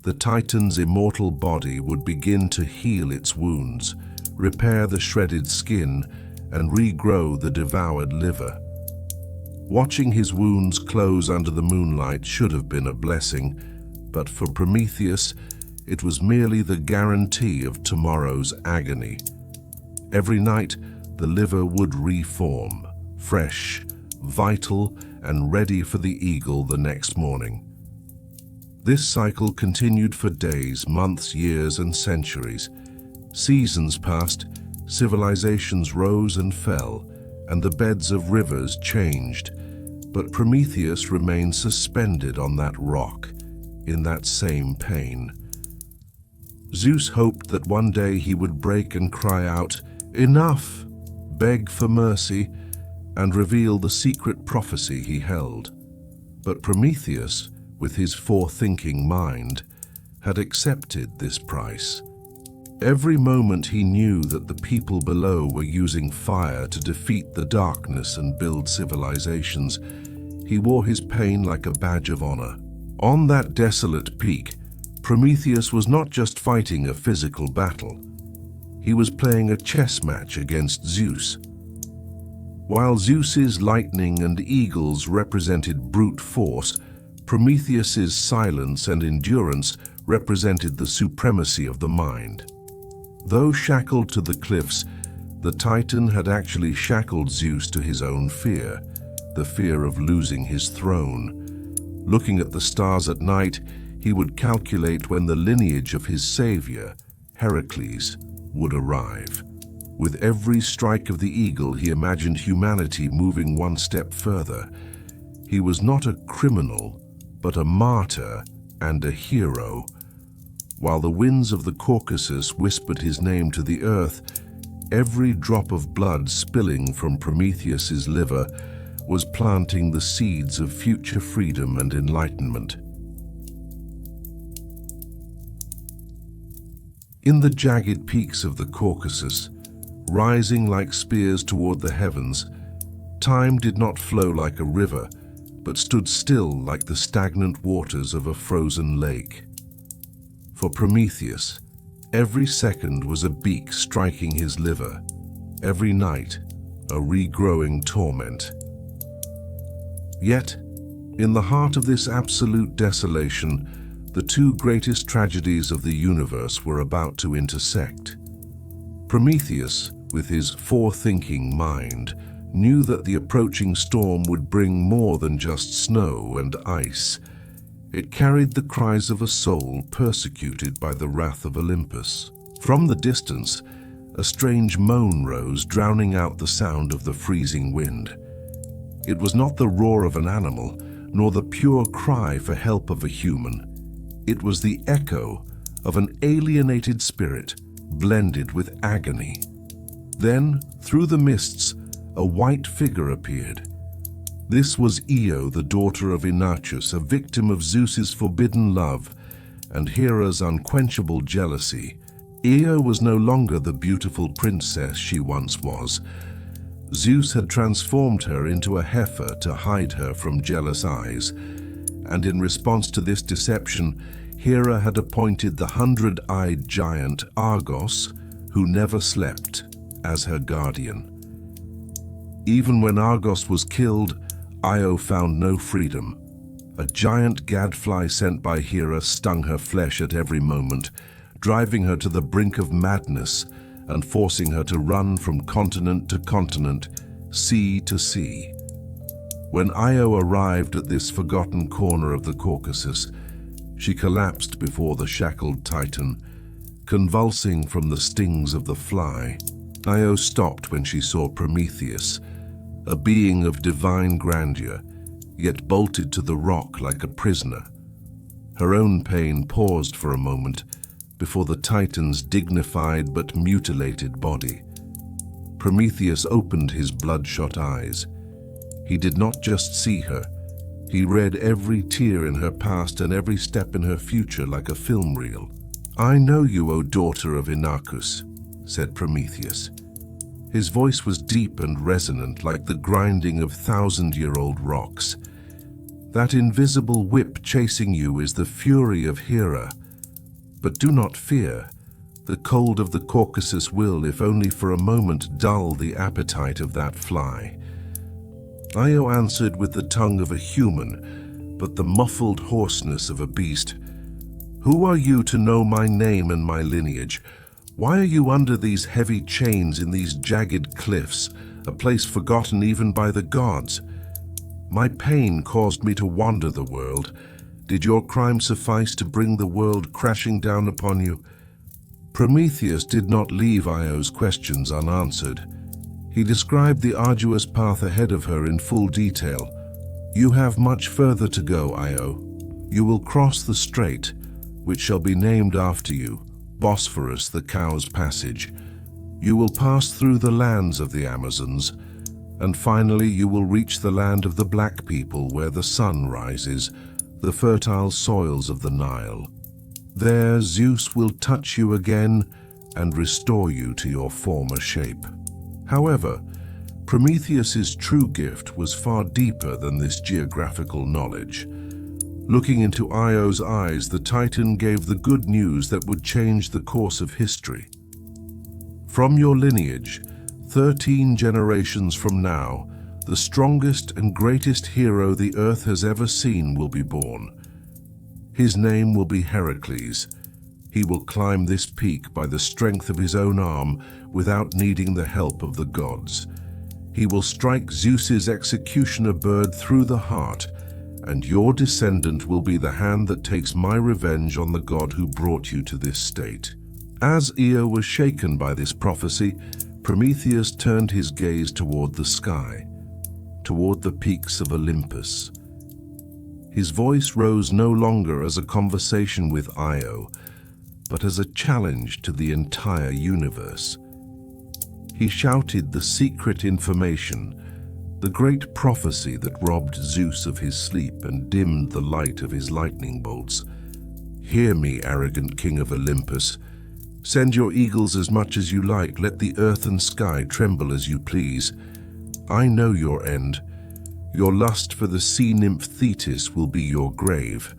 the Titan's immortal body would begin to heal its wounds, repair the shredded skin, and regrow the devoured liver. Watching his wounds close under the moonlight should have been a blessing, but for Prometheus, it was merely the guarantee of tomorrow's agony. Every night, the liver would reform, fresh, vital, and ready for the eagle the next morning. This cycle continued for days, months, years, and centuries. Seasons passed, civilizations rose and fell, and the beds of rivers changed. But Prometheus remained suspended on that rock, in that same pain. Zeus hoped that one day he would break and cry out, "Enough!" beg for mercy, and reveal the secret prophecy he held. But Prometheus, with his forethinking mind, had accepted this price. Every moment he knew that the people below were using fire to defeat the darkness and build civilizations, he wore his pain like a badge of honor. On that desolate peak, Prometheus was not just fighting a physical battle. He was playing a chess match against Zeus. While Zeus's lightning and eagles represented brute force, Prometheus's silence and endurance represented the supremacy of the mind. Though shackled to the cliffs, the Titan had actually shackled Zeus to his own fear, the fear of losing his throne. Looking at the stars at night, he would calculate when the lineage of his savior, Heracles, would arrive. With every strike of the eagle, he imagined humanity moving one step further. He was not a criminal, but a martyr and a hero. While the winds of the Caucasus whispered his name to the earth, every drop of blood spilling from Prometheus's liver was planting the seeds of future freedom and enlightenment. In the jagged peaks of the Caucasus, rising like spears toward the heavens, time did not flow like a river, but stood still like the stagnant waters of a frozen lake. For Prometheus, every second was a beak striking his liver, every night a regrowing torment. Yet, in the heart of this absolute desolation, the two greatest tragedies of the universe were about to intersect. Prometheus, with his forethinking mind, knew that the approaching storm would bring more than just snow and ice. It carried the cries of a soul persecuted by the wrath of Olympus. From the distance, a strange moan rose, drowning out the sound of the freezing wind. It was not the roar of an animal, nor the pure cry for help of a human. It was the echo of an alienated spirit, blended with agony. Then, through the mists, a white figure appeared. This was Io, the daughter of Inachus, a victim of Zeus's forbidden love and Hera's unquenchable jealousy. Io was no longer the beautiful princess she once was. Zeus had transformed her into a heifer to hide her from jealous eyes, and in response to this deception, Hera had appointed the 100-eyed giant Argos, who never slept, as her guardian. Even when Argos was killed, Io found no freedom. A giant gadfly sent by Hera stung her flesh at every moment, driving her to the brink of madness and forcing her to run from continent to continent, sea to sea. When Io arrived at this forgotten corner of the Caucasus, she collapsed before the shackled Titan, convulsing from the stings of the fly. Io stopped when she saw Prometheus, a being of divine grandeur, yet bolted to the rock like a prisoner. Her own pain paused for a moment before the Titan's dignified but mutilated body. Prometheus opened his bloodshot eyes. He did not just see her, he read every tear in her past and every step in her future like a film reel. "I know you, O daughter of Inachus," said Prometheus. His voice was deep and resonant like the grinding of thousand-year-old rocks. "That invisible whip chasing you is the fury of Hera. But do not fear. The cold of the Caucasus will, if only for a moment, dull the appetite of that fly." Io answered with the tongue of a human, but the muffled hoarseness of a beast. "Who are you to know my name and my lineage? Why are you under these heavy chains in these jagged cliffs, a place forgotten even by the gods? My pain caused me to wander the world. Did your crime suffice to bring the world crashing down upon you?" Prometheus did not leave Io's questions unanswered. He described the arduous path ahead of her in full detail. "You have much further to go, Io. You will cross the strait, which shall be named after you, Bosphorus, the Cow's Passage. You will pass through the lands of the Amazons, and finally you will reach the land of the Black People where the sun rises, the fertile soils of the Nile. There Zeus will touch you again and restore you to your former shape." However, Prometheus's true gift was far deeper than this geographical knowledge. Looking into Io's eyes, the Titan gave the good news that would change the course of history. "From your lineage, 13 generations from now, the strongest and greatest hero the earth has ever seen will be born. His name will be Heracles. He will climb this peak by the strength of his own arm without needing the help of the gods. He will strike Zeus's executioner bird through the heart, and your descendant will be the hand that takes my revenge on the god who brought you to this state." As Io was shaken by this prophecy, Prometheus turned his gaze toward the sky, toward the peaks of Olympus. His voice rose no longer as a conversation with Io, but as a challenge to the entire universe. He shouted the secret information, the great prophecy that robbed Zeus of his sleep and dimmed the light of his lightning bolts. "Hear me, arrogant King of Olympus. Send your eagles as much as you like, let the earth and sky tremble as you please. I know your end. Your lust for the sea nymph Thetis will be your grave.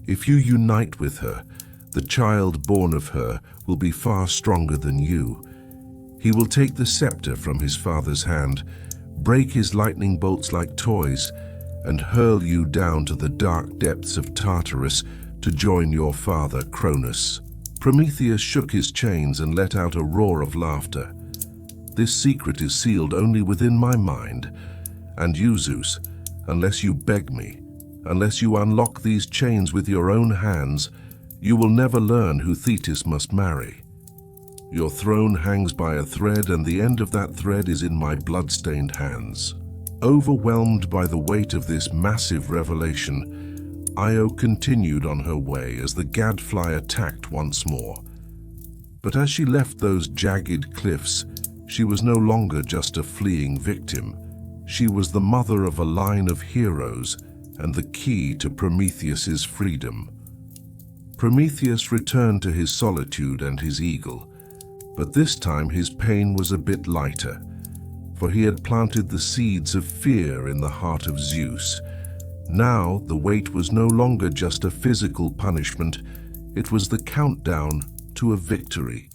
If you unite with her, the child born of her will be far stronger than you. He will take the scepter from his father's hand, break his lightning bolts like toys, and hurl you down to the dark depths of Tartarus to join your father Cronus." Prometheus shook his chains and let out a roar of laughter. "This secret is sealed only within my mind, and you, Zeus, unless you beg me, unless you unlock these chains with your own hands, you will never learn who Thetis must marry. Your throne hangs by a thread, and the end of that thread is in my blood-stained hands." Overwhelmed by the weight of this massive revelation, Io continued on her way as the gadfly attacked once more. But as she left those jagged cliffs, she was no longer just a fleeing victim. She was the mother of a line of heroes and the key to Prometheus's freedom. Prometheus returned to his solitude and his eagle, but this time his pain was a bit lighter, for he had planted the seeds of fear in the heart of Zeus. Now the weight was no longer just a physical punishment, it was the countdown to a victory.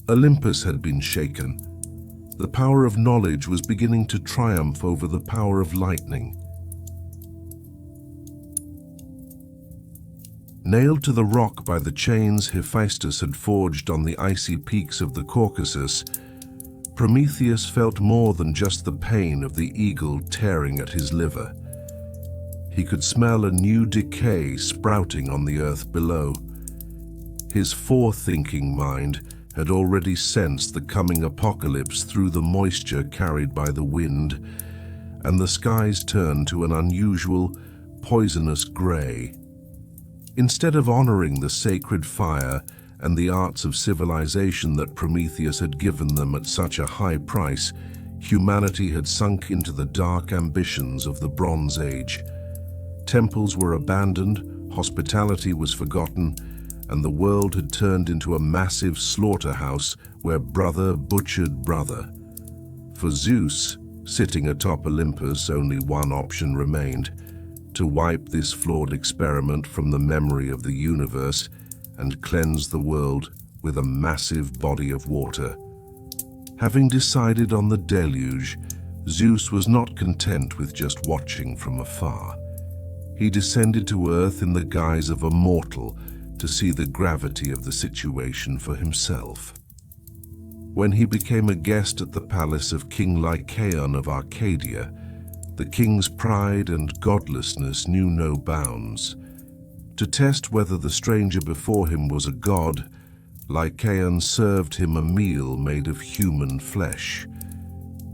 Olympus had been shaken. The power of knowledge was beginning to triumph over the power of lightning. Nailed to the rock by the chains Hephaestus had forged on the icy peaks of the Caucasus, Prometheus felt more than just the pain of the eagle tearing at his liver. He could smell a new decay sprouting on the earth below. His forethinking mind had already sensed the coming apocalypse through the moisture carried by the wind, and the skies turned to an unusual, poisonous gray. Instead of honoring the sacred fire and the arts of civilization that Prometheus had given them at such a high price, humanity had sunk into the dark ambitions of the Bronze Age. Temples were abandoned, hospitality was forgotten, and the world had turned into a massive slaughterhouse where brother butchered brother. For Zeus, sitting atop Olympus, only one option remained: to wipe this flawed experiment from the memory of the universe and cleanse the world with a massive body of water. Having decided on the Deluge, Zeus was not content with just watching from afar. He descended to earth in the guise of a mortal to see the gravity of the situation for himself. When he became a guest at the palace of King Lycaon of Arcadia, the king's pride and godlessness knew no bounds. To test whether the stranger before him was a god, Lycaon served him a meal made of human flesh.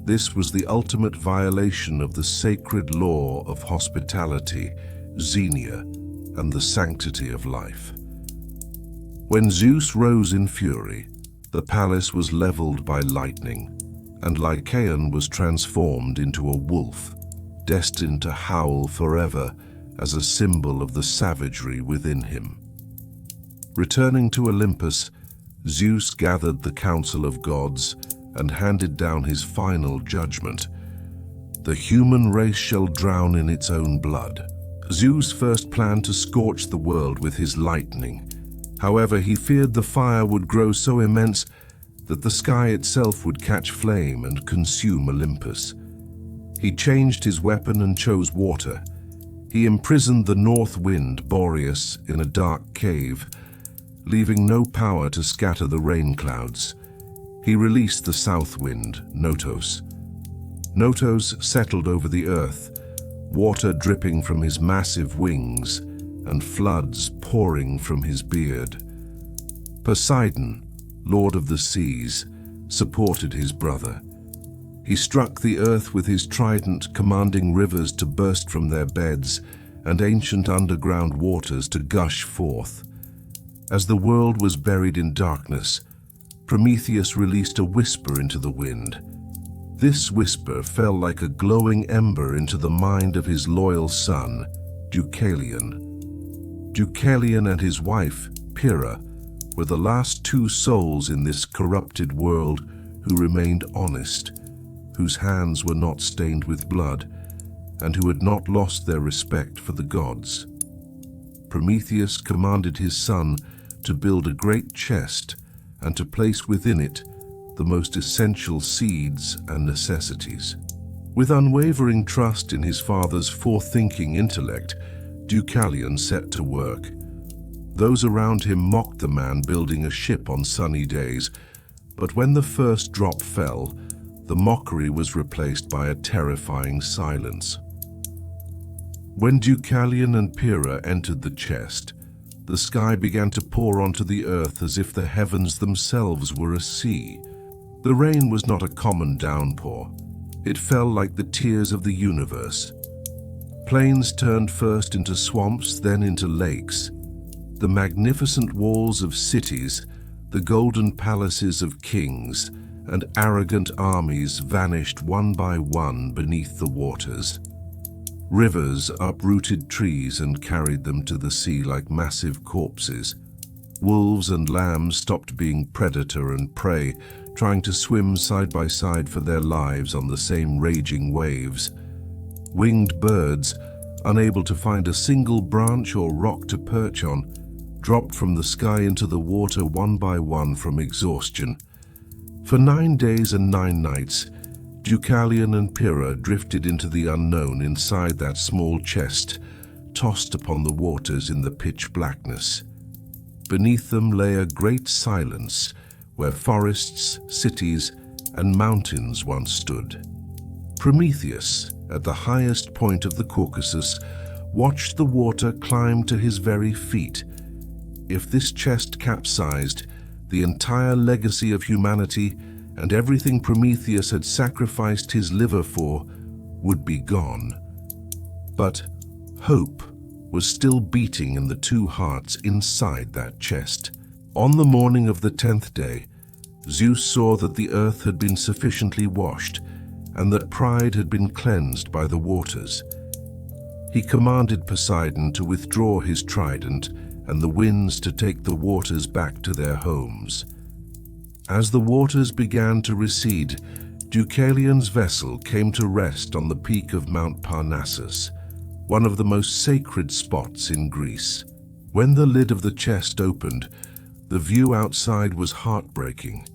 This was the ultimate violation of the sacred law of hospitality, Xenia, and the sanctity of life. When Zeus rose in fury, the palace was leveled by lightning, and Lycaon was transformed into a wolf, destined to howl forever as a symbol of the savagery within him. Returning to Olympus, Zeus gathered the council of gods and handed down his final judgment. The human race shall drown in its own blood. Zeus first planned to scorch the world with his lightning. However, he feared the fire would grow so immense that the sky itself would catch flame and consume Olympus. He changed his weapon and chose water. He imprisoned the north wind, Boreas, in a dark cave, leaving no power to scatter the rain clouds. He released the south wind, Notos. Notos settled over the earth, water dripping from his massive wings and floods pouring from his beard. Poseidon, lord of the seas, supported his brother. He struck the earth with his trident, commanding rivers to burst from their beds and ancient underground waters to gush forth. As the world was buried in darkness, Prometheus released a whisper into the wind. This whisper fell like a glowing ember into the mind of his loyal son, Deucalion. Deucalion and his wife, Pyrrha, were the last two souls in this corrupted world who remained honest, whose hands were not stained with blood, and who had not lost their respect for the gods. Prometheus commanded his son to build a great chest and to place within it the most essential seeds and necessities. With unwavering trust in his father's forethinking intellect, Deucalion set to work. Those around him mocked the man building a ship on sunny days, but when the first drop fell, the mockery was replaced by a terrifying silence. When Deucalion and Pyrrha entered the chest, the sky began to pour onto the earth as if the heavens themselves were a sea. The rain was not a common downpour. It fell like the tears of the universe. Plains turned first into swamps, then into lakes. The magnificent walls of cities, the golden palaces of kings, and arrogant armies vanished one by one beneath the waters. Rivers uprooted trees and carried them to the sea like massive corpses. Wolves and lambs stopped being predator and prey, trying to swim side by side for their lives on the same raging waves. Winged birds, unable to find a single branch or rock to perch on, dropped from the sky into the water one by one from exhaustion. For 9 days and 9 nights, Deucalion and Pyrrha drifted into the unknown inside that small chest, tossed upon the waters in the pitch blackness. Beneath them lay a great silence, where forests, cities, and mountains once stood. Prometheus, at the highest point of the Caucasus, watched the water climb to his very feet. If this chest capsized, the entire legacy of humanity and everything Prometheus had sacrificed his liver for would be gone. But hope was still beating in the two hearts inside that chest. On the morning of the 10th day, Zeus saw that the earth had been sufficiently washed and that pride had been cleansed by the waters. He commanded Poseidon to withdraw his trident and the winds to take the waters back to their homes. As the waters began to recede, Deucalion's vessel came to rest on the peak of Mount Parnassus, one of the most sacred spots in Greece. When the lid of the chest opened, the view outside was heartbreaking.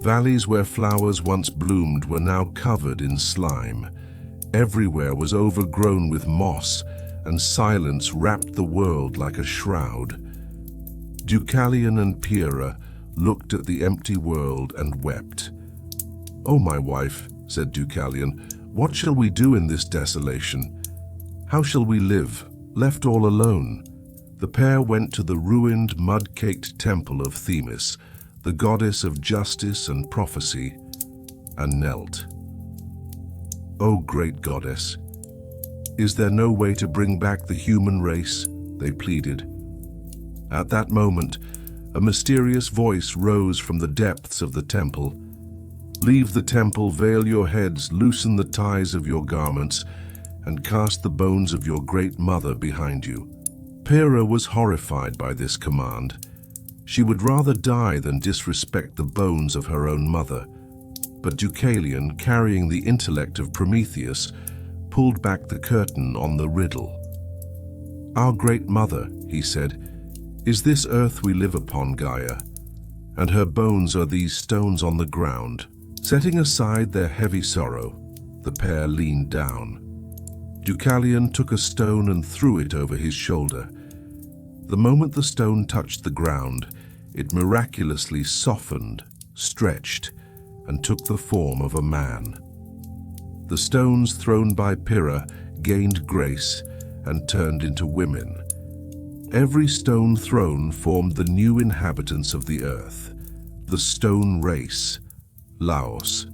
Valleys where flowers once bloomed were now covered in slime. Everywhere was overgrown with moss, and silence wrapped the world like a shroud. Deucalion and Pyrrha looked at the empty world and wept. "Oh, my wife," said Deucalion, "what shall we do in this desolation? How shall we live, left all alone?" The pair went to the ruined, mud-caked temple of Themis, the goddess of justice and prophecy, and knelt. "O great goddess, is there no way to bring back the human race?" they pleaded. At that moment, a mysterious voice rose from the depths of the temple. "Leave the temple, veil your heads, loosen the ties of your garments, and cast the bones of your great mother behind you." Pyrrha was horrified by this command. She would rather die than disrespect the bones of her own mother. But Deucalion, carrying the intellect of Prometheus, pulled back the curtain on the riddle. "Our great mother," he said, "is this earth we live upon, Gaia, and her bones are these stones on the ground." Setting aside their heavy sorrow, the pair leaned down. Deucalion took a stone and threw it over his shoulder. The moment the stone touched the ground, it miraculously softened, stretched, and took the form of a man. The stones thrown by Pyrrha gained grace and turned into women. Every stone thrown formed the new inhabitants of the earth, the stone race, Laos.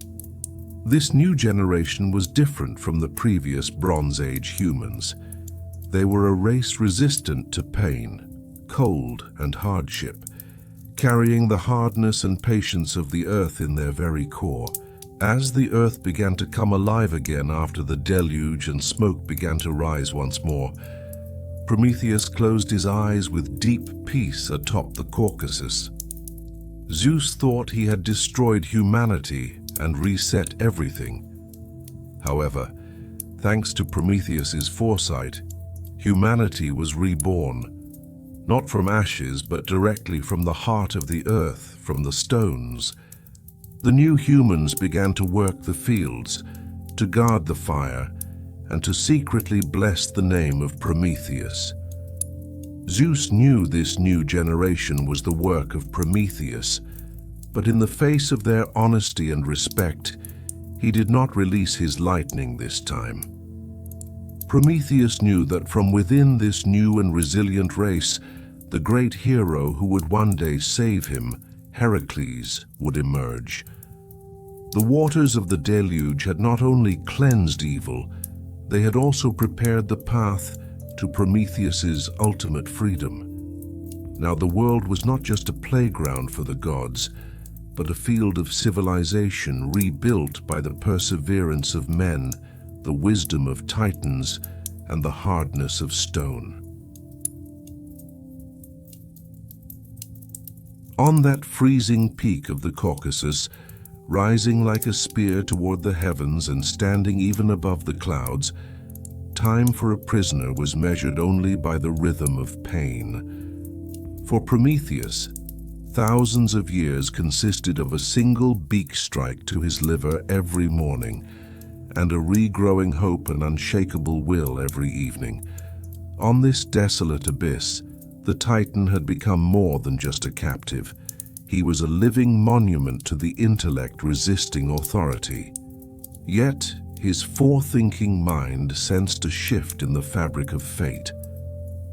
This new generation was different from the previous Bronze Age humans. They were a race resistant to pain, cold and hardship, carrying the hardness and patience of the earth in their very core. As the earth began to come alive again after the deluge and smoke began to rise once more, Prometheus closed his eyes with deep peace atop the Caucasus. Zeus thought he had destroyed humanity and reset everything. However, thanks to Prometheus's foresight, humanity was reborn, not from ashes but directly from the heart of the earth, from the stones. The new humans began to work the fields, to guard the fire, and to secretly bless the name of Prometheus. Zeus knew this new generation was the work of Prometheus, but in the face of their honesty and respect, he did not release his lightning this time. Prometheus knew that from within this new and resilient race, the great hero who would one day save him, Heracles, would emerge. The waters of the deluge had not only cleansed evil, they had also prepared the path to Prometheus's ultimate freedom. Now the world was not just a playground for the gods, but a field of civilization rebuilt by the perseverance of men, the wisdom of titans, and the hardness of stone. On that freezing peak of the Caucasus, rising like a spear toward the heavens and standing even above the clouds, time for a prisoner was measured only by the rhythm of pain. For Prometheus, thousands of years consisted of a single beak strike to his liver every morning, and a regrowing hope and unshakable will every evening. On this desolate abyss, the Titan had become more than just a captive. He was a living monument to the intellect resisting authority. Yet, his forethinking mind sensed a shift in the fabric of fate.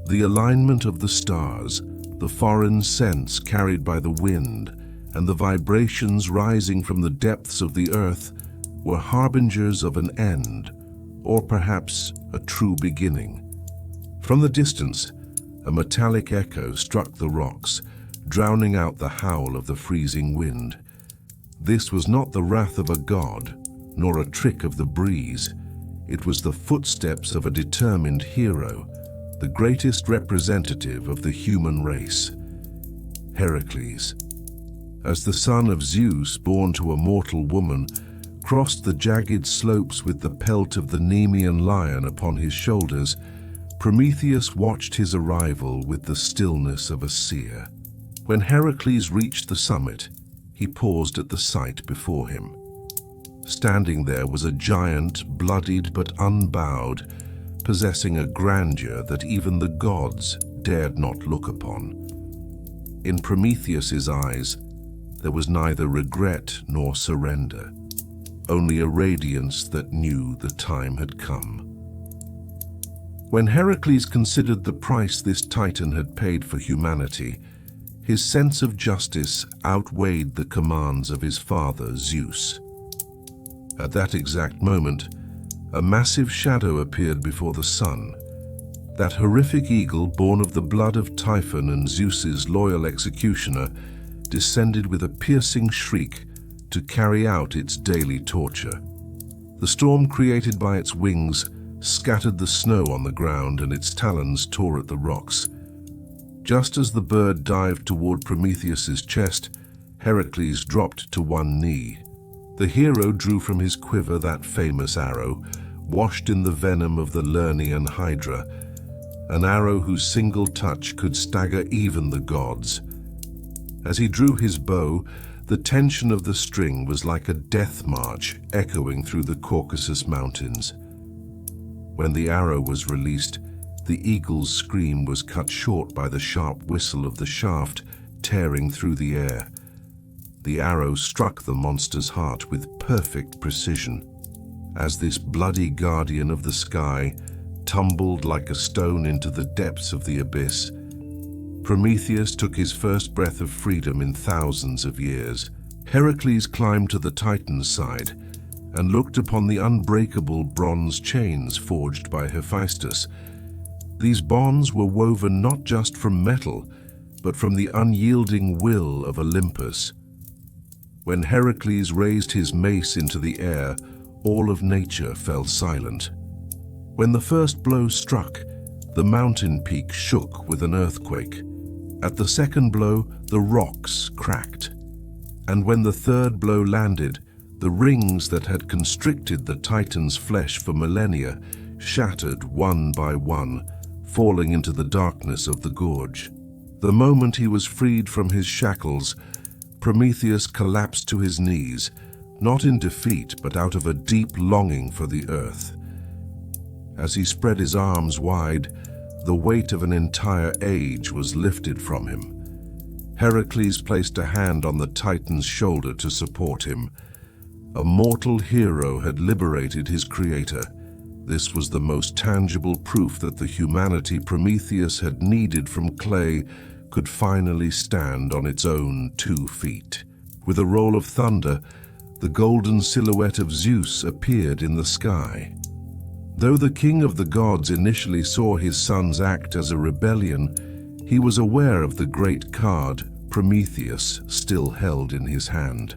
The alignment of the stars, the foreign scents carried by the wind, and the vibrations rising from the depths of the earth were harbingers of an end, or perhaps a true beginning. From the distance, a metallic echo struck the rocks, drowning out the howl of the freezing wind. This was not the wrath of a god, nor a trick of the breeze. It was the footsteps of a determined hero, the greatest representative of the human race, Heracles. As the son of Zeus, born to a mortal woman, crossed the jagged slopes with the pelt of the Nemean lion upon his shoulders, Prometheus watched his arrival with the stillness of a seer. When Heracles reached the summit, he paused at the sight before him. Standing there was a giant, bloodied but unbowed, possessing a grandeur that even the gods dared not look upon. In Prometheus's eyes, there was neither regret nor surrender, only a radiance that knew the time had come. When Heracles considered the price this Titan had paid for humanity, his sense of justice outweighed the commands of his father, Zeus. At that exact moment, a massive shadow appeared before the sun. That horrific eagle, born of the blood of Typhon and Zeus's loyal executioner, descended with a piercing shriek to carry out its daily torture. The storm created by its wings scattered the snow on the ground, and its talons tore at the rocks. Just as the bird dived toward Prometheus's chest, Heracles dropped to one knee. The hero drew from his quiver that famous arrow, washed in the venom of the Lernaean Hydra, an arrow whose single touch could stagger even the gods. As he drew his bow, the tension of the string was like a death march echoing through the Caucasus mountains. When the arrow was released, the eagle's scream was cut short by the sharp whistle of the shaft tearing through the air. The arrow struck the monster's heart with perfect precision. As this bloody guardian of the sky tumbled like a stone into the depths of the abyss, Prometheus took his first breath of freedom in thousands of years. Heracles climbed to the Titan's side and looked upon the unbreakable bronze chains forged by Hephaestus. These bonds were woven not just from metal, but from the unyielding will of Olympus. When Heracles raised his mace into the air, all of nature fell silent. When the first blow struck, the mountain peak shook with an earthquake. At the second blow, the rocks cracked. And when the third blow landed, the rings that had constricted the Titan's flesh for millennia shattered one by one, falling into the darkness of the gorge. The moment he was freed from his shackles, Prometheus collapsed to his knees, not in defeat but out of a deep longing for the earth. As he spread his arms wide, the weight of an entire age was lifted from him. Heracles placed a hand on the Titan's shoulder to support him. A mortal hero had liberated his creator. This was the most tangible proof that the humanity Prometheus had kneaded from clay could finally stand on its own 2 feet. With a roll of thunder, the golden silhouette of Zeus appeared in the sky. Though the king of the gods initially saw his son's act as a rebellion, he was aware of the great card Prometheus still held in his hand.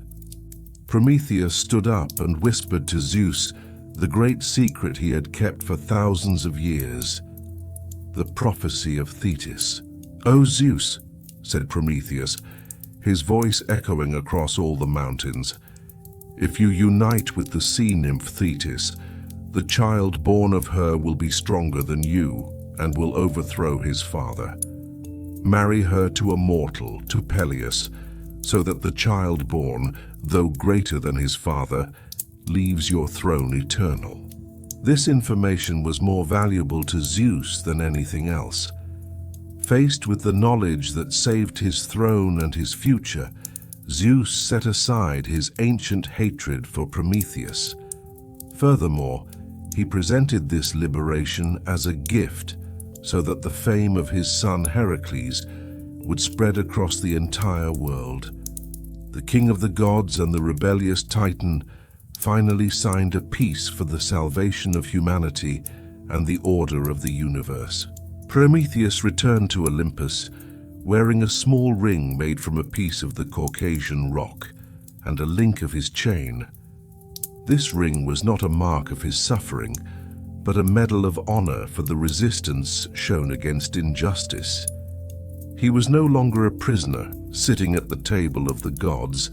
Prometheus stood up and whispered to Zeus the great secret he had kept for thousands of years, the prophecy of Thetis. "O Zeus," said Prometheus, his voice echoing across all the mountains, "if you unite with the sea nymph Thetis, the child born of her will be stronger than you and will overthrow his father. Marry her to a mortal, to Peleus, so that the child born, though greater than his father, leaves your throne eternal." This information was more valuable to Zeus than anything else. Faced with the knowledge that saved his throne and his future, Zeus set aside his ancient hatred for Prometheus. Furthermore, he presented this liberation as a gift so that the fame of his son Heracles would spread across the entire world. The king of the gods and the rebellious Titan finally signed a peace for the salvation of humanity and the order of the universe. Prometheus returned to Olympus, wearing a small ring made from a piece of the Caucasian rock and a link of his chain. This ring was not a mark of his suffering, but a medal of honor for the resistance shown against injustice. He was no longer a prisoner sitting at the table of the gods,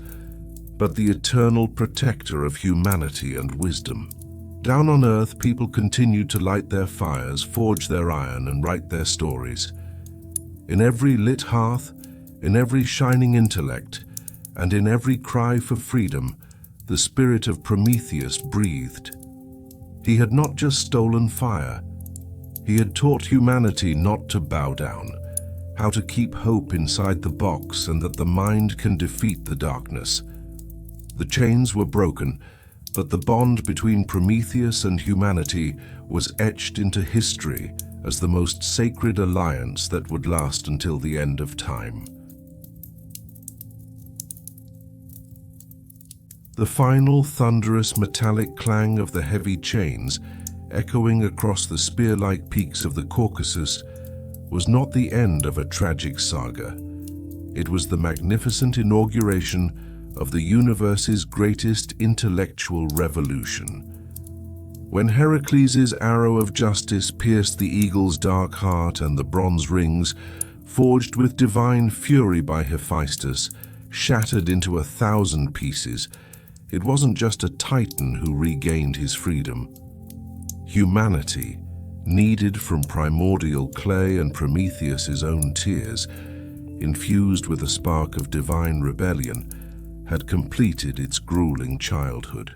but the eternal protector of humanity and wisdom. Down on Earth, people continued to light their fires, forge their iron, and write their stories. In every lit hearth, in every shining intellect, and in every cry for freedom, the spirit of Prometheus breathed. He had not just stolen fire. He had taught humanity not to bow down, how to keep hope inside the box, and that the mind can defeat the darkness. The chains were broken, but the bond between Prometheus and humanity was etched into history as the most sacred alliance that would last until the end of time. The final thunderous metallic clang of the heavy chains, echoing across the spear-like peaks of the Caucasus, was not the end of a tragic saga. It was the magnificent inauguration of the universe's greatest intellectual revolution. When Heracles' arrow of justice pierced the eagle's dark heart and the bronze rings, forged with divine fury by Hephaestus, shattered into 1,000 pieces, it wasn't just a titan who regained his freedom. Humanity, kneaded from primordial clay and Prometheus's own tears, infused with a spark of divine rebellion, had completed its grueling childhood.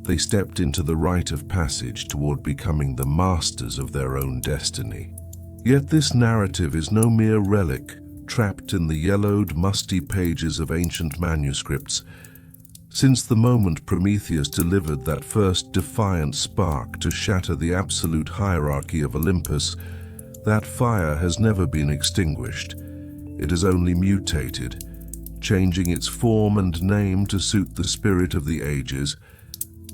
They stepped into the rite of passage toward becoming the masters of their own destiny. Yet this narrative is no mere relic trapped in the yellowed, musty pages of ancient manuscripts. Since the moment Prometheus delivered that first defiant spark to shatter the absolute hierarchy of Olympus, that fire has never been extinguished. It has only mutated, changing its form and name to suit the spirit of the ages.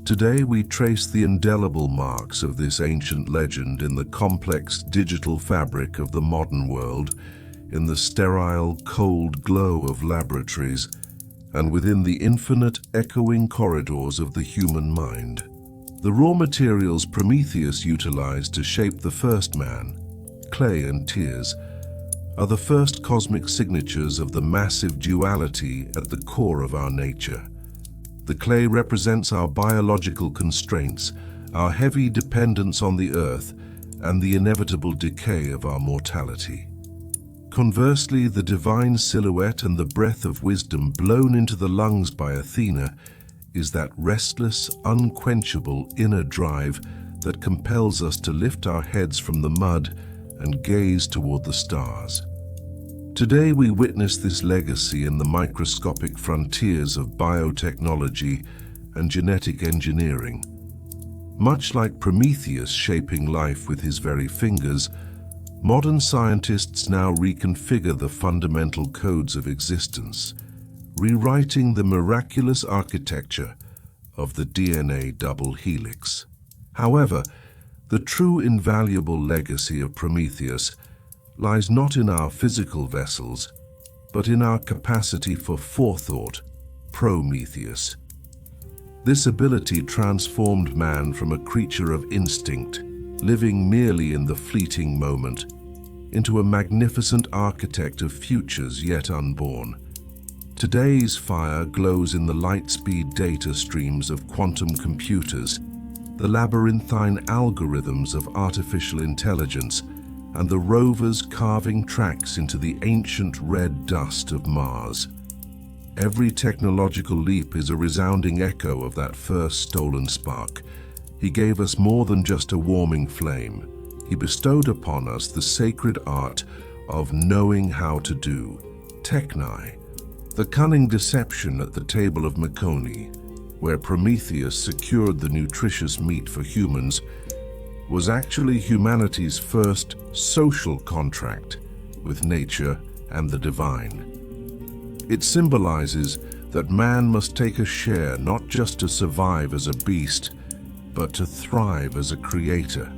Today we trace the indelible marks of this ancient legend in the complex digital fabric of the modern world, in the sterile, cold glow of laboratories, and within the infinite echoing corridors of the human mind. The raw materials Prometheus utilized to shape the first man, clay and tears, are the first cosmic signatures of the massive duality at the core of our nature. The clay represents our biological constraints, our heavy dependence on the earth, and the inevitable decay of our mortality. Conversely, the divine silhouette and the breath of wisdom blown into the lungs by Athena is that restless, unquenchable inner drive that compels us to lift our heads from the mud and gaze toward the stars. Today we witness this legacy in the microscopic frontiers of biotechnology and genetic engineering. Much like Prometheus shaping life with his very fingers, modern scientists now reconfigure the fundamental codes of existence, rewriting the miraculous architecture of the DNA double helix. However, the true invaluable legacy of Prometheus lies not in our physical vessels, but in our capacity for forethought, Prometheus. This ability transformed man from a creature of instinct, living merely in the fleeting moment, into a magnificent architect of futures yet unborn. Today's fire glows in the light-speed data streams of quantum computers, the labyrinthine algorithms of artificial intelligence, and the rovers carving tracks into the ancient red dust of Mars. Every technological leap is a resounding echo of that first stolen spark. He gave us more than just a warming flame. He bestowed upon us the sacred art of knowing how to do, techni. The cunning deception at the table of Mecone, where Prometheus secured the nutritious meat for humans, was actually humanity's first social contract with nature and the divine. It symbolizes that man must take a share not just to survive as a beast, but to thrive as a creator.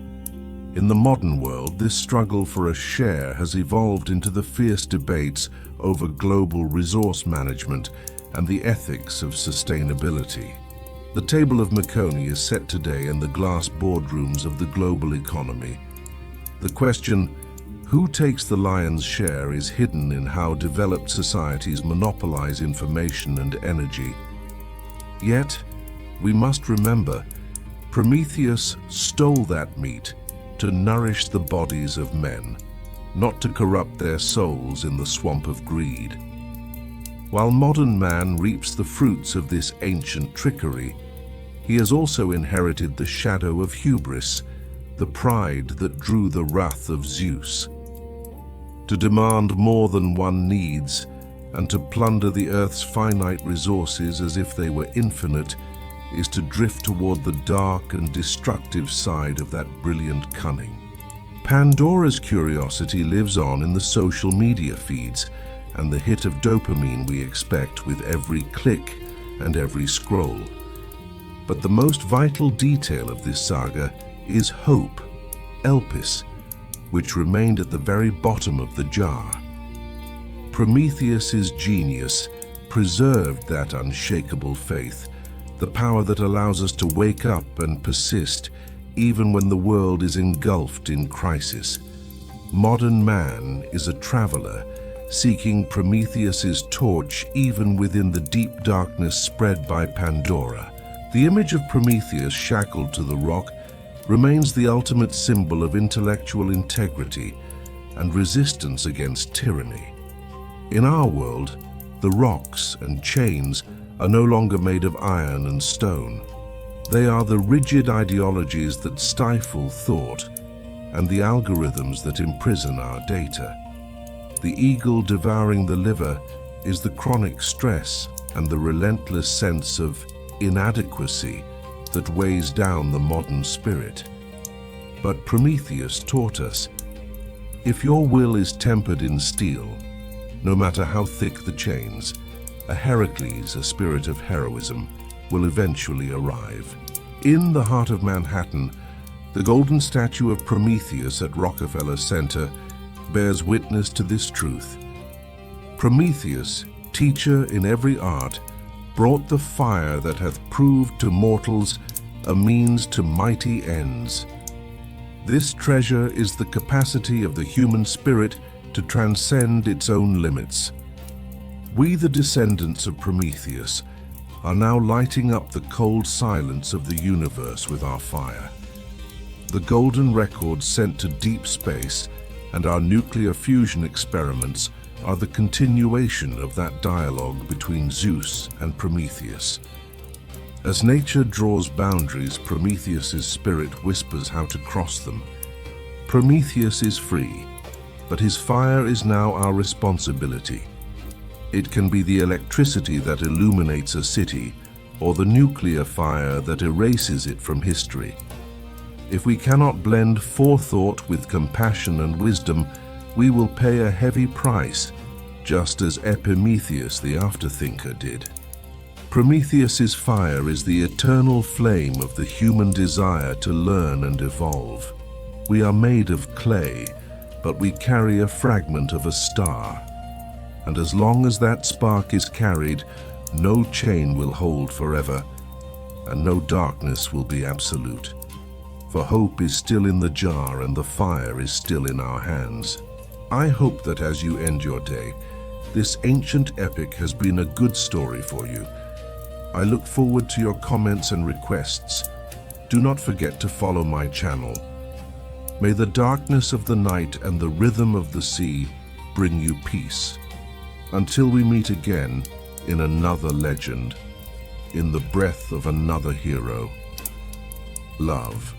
In the modern world, this struggle for a share has evolved into the fierce debates over global resource management and the ethics of sustainability. The table of Mecone is set today in the glass boardrooms of the global economy. The question, who takes the lion's share, is hidden in how developed societies monopolize information and energy. Yet, we must remember, Prometheus stole that meat to nourish the bodies of men, not to corrupt their souls in the swamp of greed. While modern man reaps the fruits of this ancient trickery, he has also inherited the shadow of hubris, the pride that drew the wrath of Zeus. To demand more than one needs, and to plunder the earth's finite resources as if they were infinite, is to drift toward the dark and destructive side of that brilliant cunning. Pandora's curiosity lives on in the social media feeds and the hit of dopamine we expect with every click and every scroll. But the most vital detail of this saga is hope, Elpis, which remained at the very bottom of the jar. Prometheus's genius preserved that unshakable faith, the power that allows us to wake up and persist even when the world is engulfed in crisis. Modern man is a traveler, seeking Prometheus's torch even within the deep darkness spread by Pandora. The image of Prometheus shackled to the rock remains the ultimate symbol of intellectual integrity and resistance against tyranny. In our world, the rocks and chains are no longer made of iron and stone. They are the rigid ideologies that stifle thought and the algorithms that imprison our data. The eagle devouring the liver is the chronic stress and the relentless sense of inadequacy that weighs down the modern spirit. But Prometheus taught us, if your will is tempered in steel, no matter how thick the chains, a Heracles, a spirit of heroism, will eventually arrive. In the heart of Manhattan, the golden statue of Prometheus at Rockefeller Center bears witness to this truth. Prometheus, teacher in every art, brought the fire that hath proved to mortals a means to mighty ends. This treasure is the capacity of the human spirit to transcend its own limits. We, the descendants of Prometheus, are now lighting up the cold silence of the universe with our fire. The golden records sent to deep space and our nuclear fusion experiments are the continuation of that dialogue between Zeus and Prometheus. As nature draws boundaries, Prometheus's spirit whispers how to cross them. Prometheus is free, but his fire is now our responsibility. It can be the electricity that illuminates a city, or the nuclear fire that erases it from history. If we cannot blend forethought with compassion and wisdom, we will pay a heavy price, just as Epimetheus the afterthinker did. Prometheus's fire is the eternal flame of the human desire to learn and evolve. We are made of clay, but we carry a fragment of a star. And as long as that spark is carried, no chain will hold forever, and no darkness will be absolute. For hope is still in the jar and the fire is still in our hands. I hope that as you end your day, this ancient epic has been a good story for you. I look forward to your comments and requests. Do not forget to follow my channel. May the darkness of the night and the rhythm of the sea bring you peace. Until we meet again in another legend, in the breath of another hero. Love.